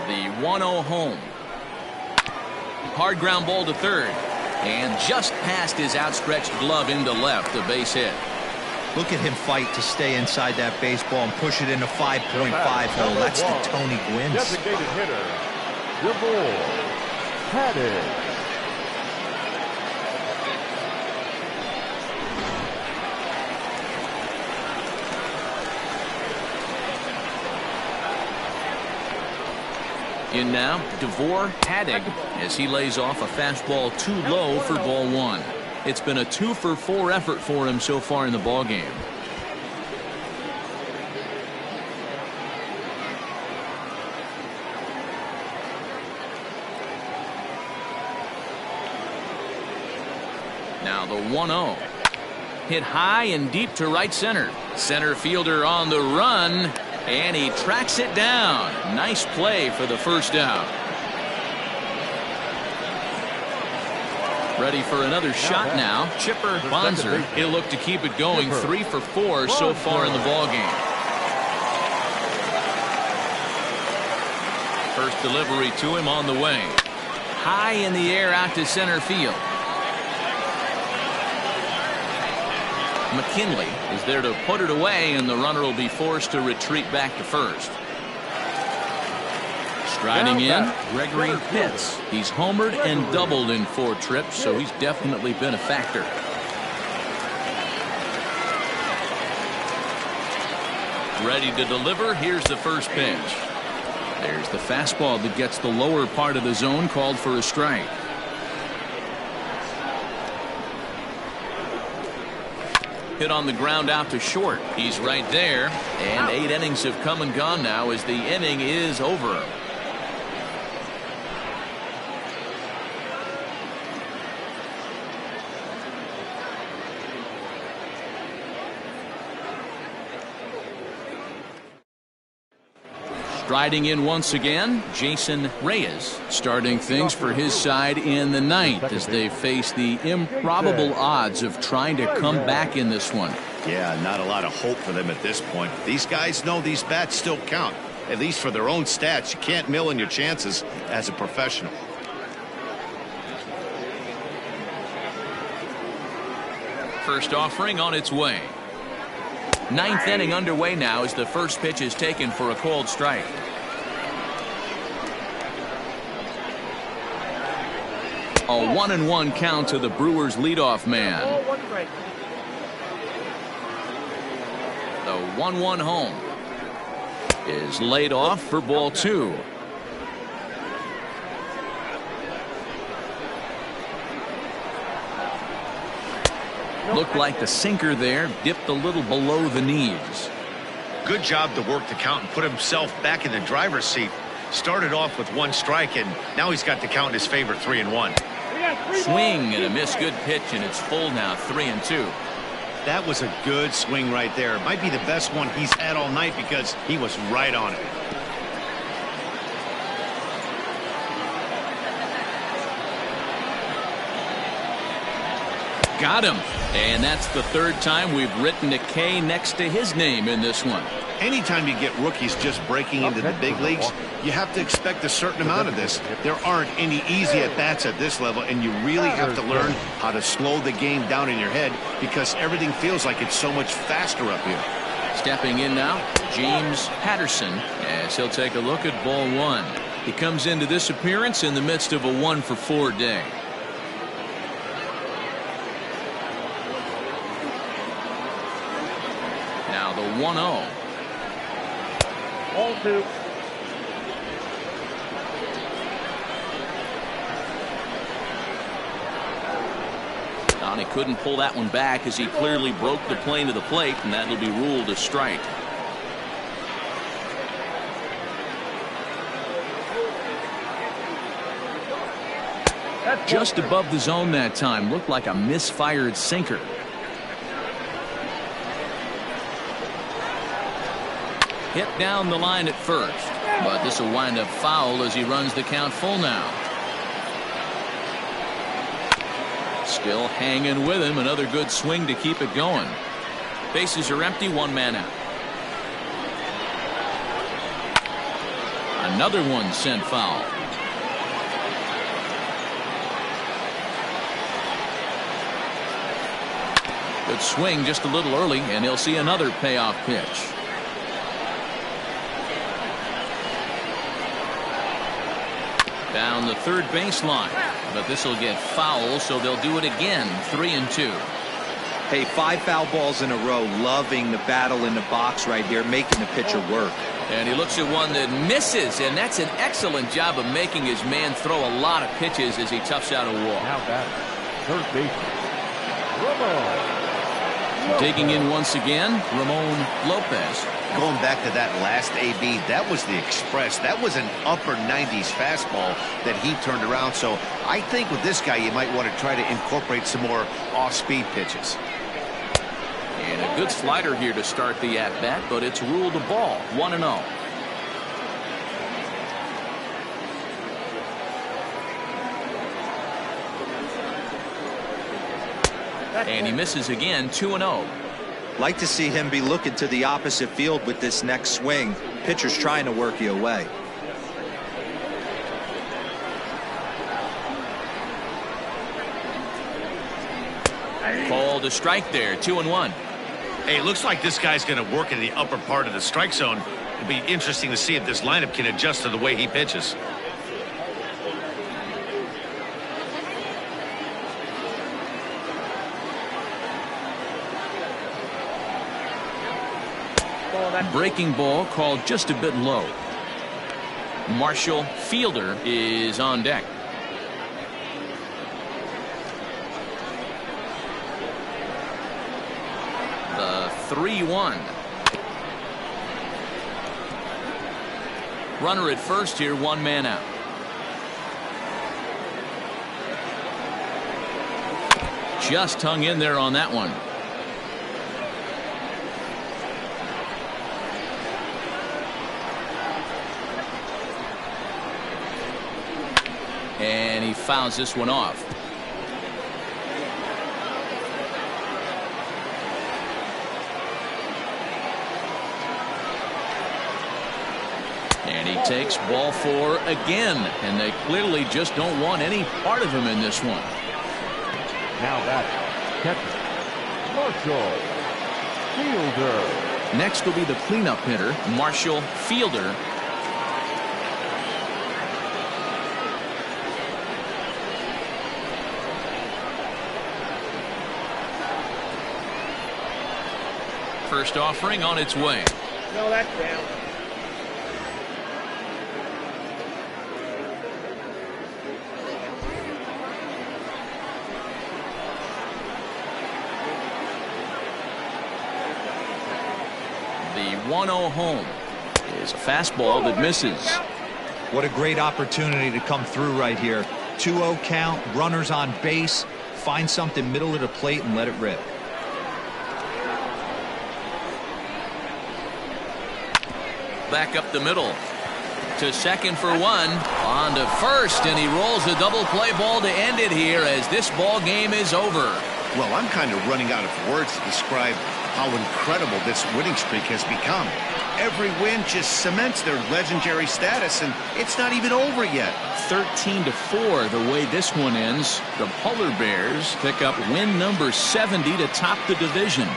The 1-0 home. Hard ground ball to third. And just past his outstretched glove into left, a base hit. Look at him fight to stay inside that baseball and push it in a 5.5 hole. That's the Tony Gwynn. Designated hitter, DeVore, Hadid. In now, DeVore Hadid as he lays off a fastball too low for ball 1. It's been a 2-for-4 effort for him so far in the ballgame. Now the 1-0. Hit high and deep to right center. Center fielder on the run, and he tracks it down. Nice play for the first out. Ready for another shot now. Chipper Bonser. He'll look to keep it going. 3 for 4 so far in the ballgame. First delivery to him on the way. High in the air out to center field. McKinley is there to put it away, and the runner will be forced to retreat back to first. Striding in, Gregory Pitts. He's homered and doubled in 4 trips, so he's definitely been a factor. Ready to deliver. Here's the first pitch. There's the fastball that gets the lower part of the zone, called for a strike. Hit on the ground out to short. He's right there. And 8 innings have come and gone now as the inning is over. Striding in once again, Jason Reyes, starting things for his side in the ninth as they face the improbable odds of trying to come back in this one. Yeah, not a lot of hope for them at this point. These guys know these bats still count, at least for their own stats. You can't mill in your chances as a professional. First offering on its way. Ninth inning underway now as the first pitch is taken for a called strike. A 1-1 count to the Brewers leadoff man. The 1-1 home is laid off for ball 2. Looked like the sinker there dipped a little below the knees. Good job to work the count and put himself back in the driver's seat. Started off with 1 strike, and now he's got the count in his favor, 3-1. Swing and a miss. Good pitch, and it's full now, 3-2. That was a good swing right there. Might be the best one he's had all night because he was right on it. Got him. And that's the 3rd time we've written a K next to his name in this one. Anytime you get rookies just breaking into the big leagues, you have to expect a certain amount of this. There aren't any easy at-bats at this level, and you really have to learn how to slow the game down in your head because everything feels like it's so much faster up here. Stepping in now, James Patterson, as he'll take a look at ball 1. He comes into this appearance in the midst of a 1-for-4 day. Now the 1-0. Ball 2. He couldn't pull that one back as he clearly broke the plane of the plate, and that'll be ruled a strike. Just above the zone that time. Looked like a misfired sinker. Hit down the line at first, but this will wind up foul as he runs the count full now. Still hanging with him. Another good swing to keep it going. Bases are empty. 1 man out. Another one sent foul. Good swing just a little early, and he'll see another payoff pitch. Down the third baseline, but this will get foul, so they'll do it again. 3-2. Hey, 5 foul balls in a row. Loving the battle in the box right here, making the pitcher work. And he looks at one that misses, and that's an excellent job of making his man throw a lot of pitches as he toughs out a walk. Now batting, third baseman, Ramon. Digging in once again, Ramon Lopez. Going back to that last AB, that was the express. That was an upper 90s fastball that he turned around. So I think with this guy, you might want to try to incorporate some more off-speed pitches. And a good slider here to start the at-bat, but it's ruled a ball. 1-0. And he misses again. 2-0. Like to see him be looking to the opposite field with this next swing. Pitcher's trying to work you away. Called a strike there. 2-1. Hey, it looks like this guy's going to work in the upper part of the strike zone. It'll be interesting to see if this lineup can adjust to the way he pitches. Breaking ball called just a bit low. Marshall Fielder is on deck. The 3-1. Runner at first here, one man out. Just hung in there on that one. And he fouls this one off. And he takes ball 4 again. And they clearly just don't want any part of him in this one. Now that's catcher, Marshall Fielder. Next will be the cleanup hitter, Marshall Fielder. First offering on its way. No, that's down. The 1-0 home is a fastball that misses. What a great opportunity to come through right here. 2-0 count, runners on base. Find something middle of the plate and let it rip. Back up the middle to second for 1, on to first, and he rolls a double play ball to end it here as this ball game is over. Well, I'm kind of running out of words to describe how incredible this winning streak has become. Every win just cements their legendary status, and it's not even over yet. 13-4 the way this one ends. The Polar Bears pick up win number 70 to top the division.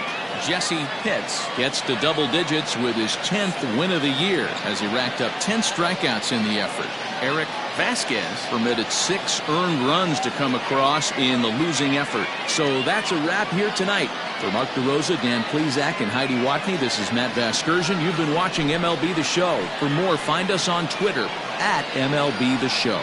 Jesse Pitts gets to double digits with his 10th win of the year as he racked up 10 strikeouts in the effort. Eric Vasquez permitted 6 earned runs to come across in the losing effort. So that's a wrap here tonight. For Mark DeRosa, Dan Plesac, and Heidi Watney, this is Matt Vasgersian. You've been watching MLB The Show. For more, find us on Twitter at MLB The Show.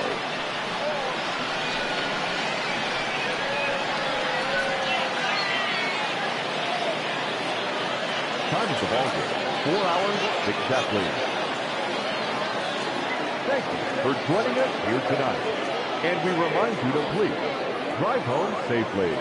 Time of the ball game, 4 hours exactly. Thank you for joining us here tonight. And we remind you to please drive home safely.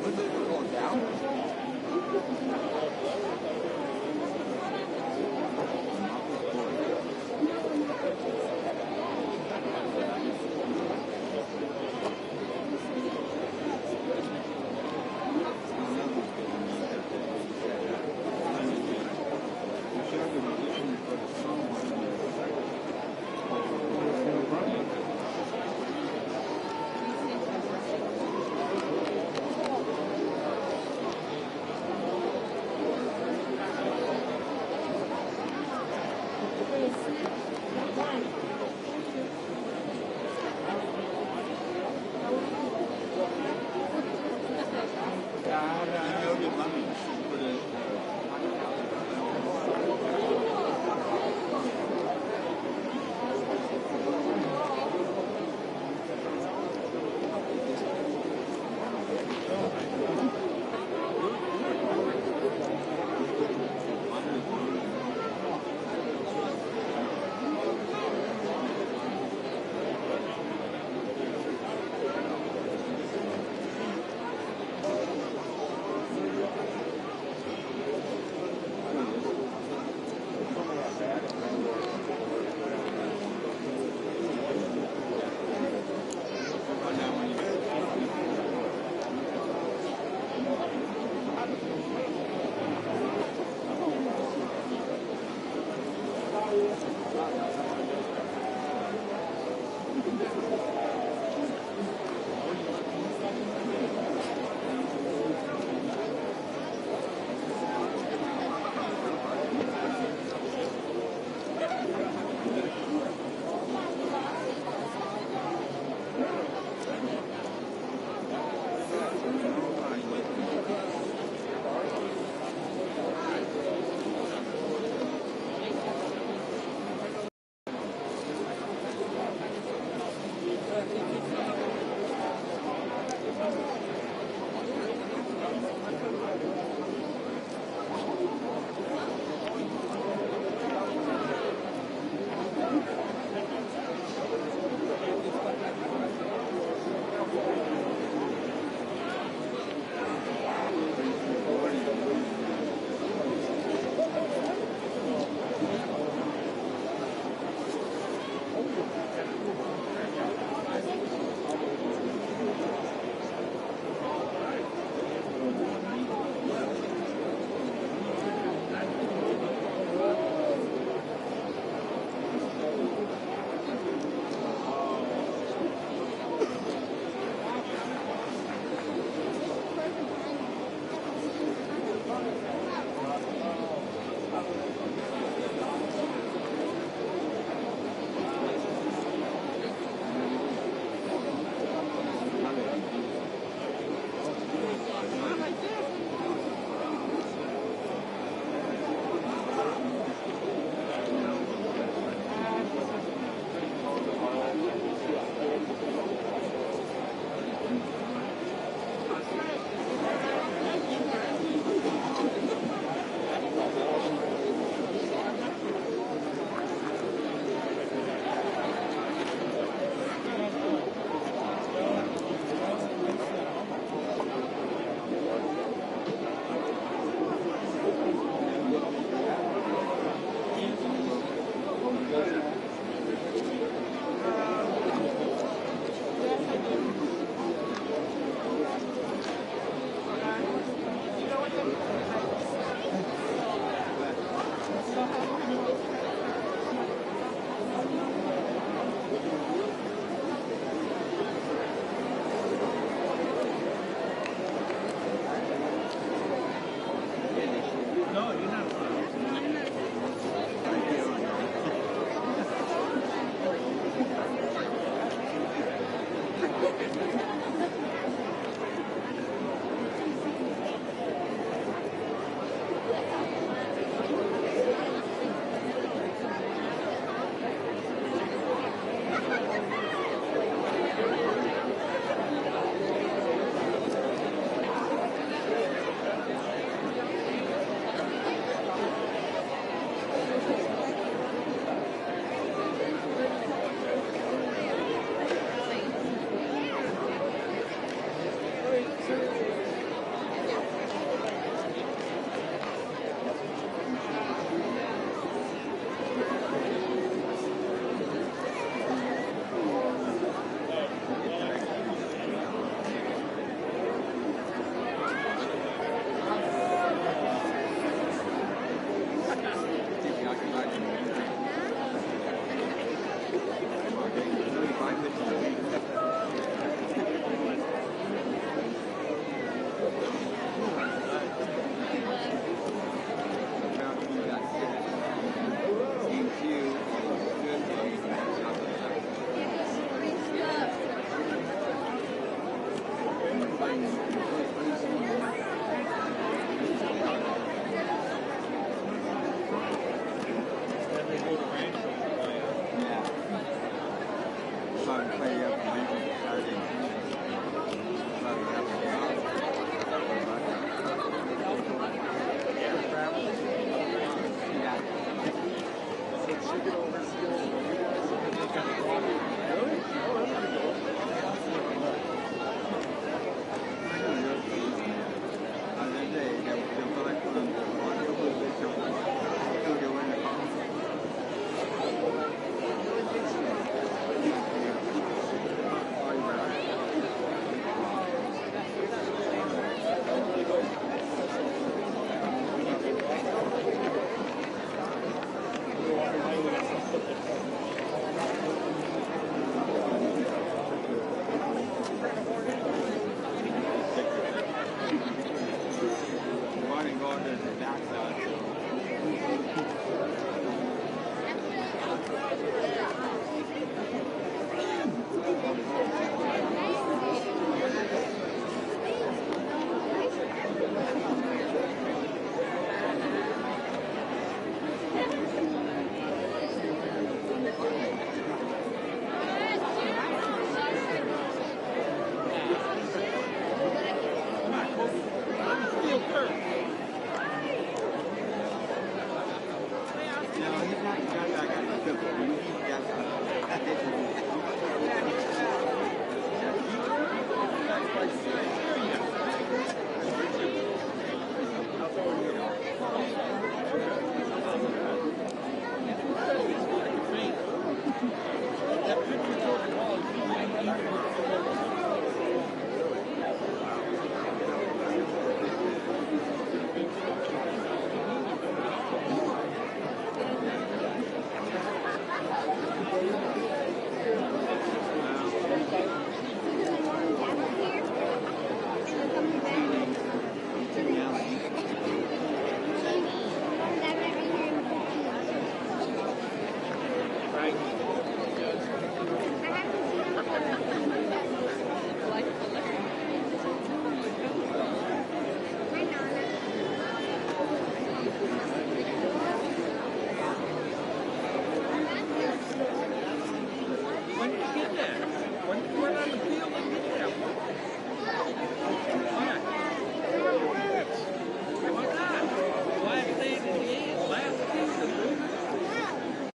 Was it going down?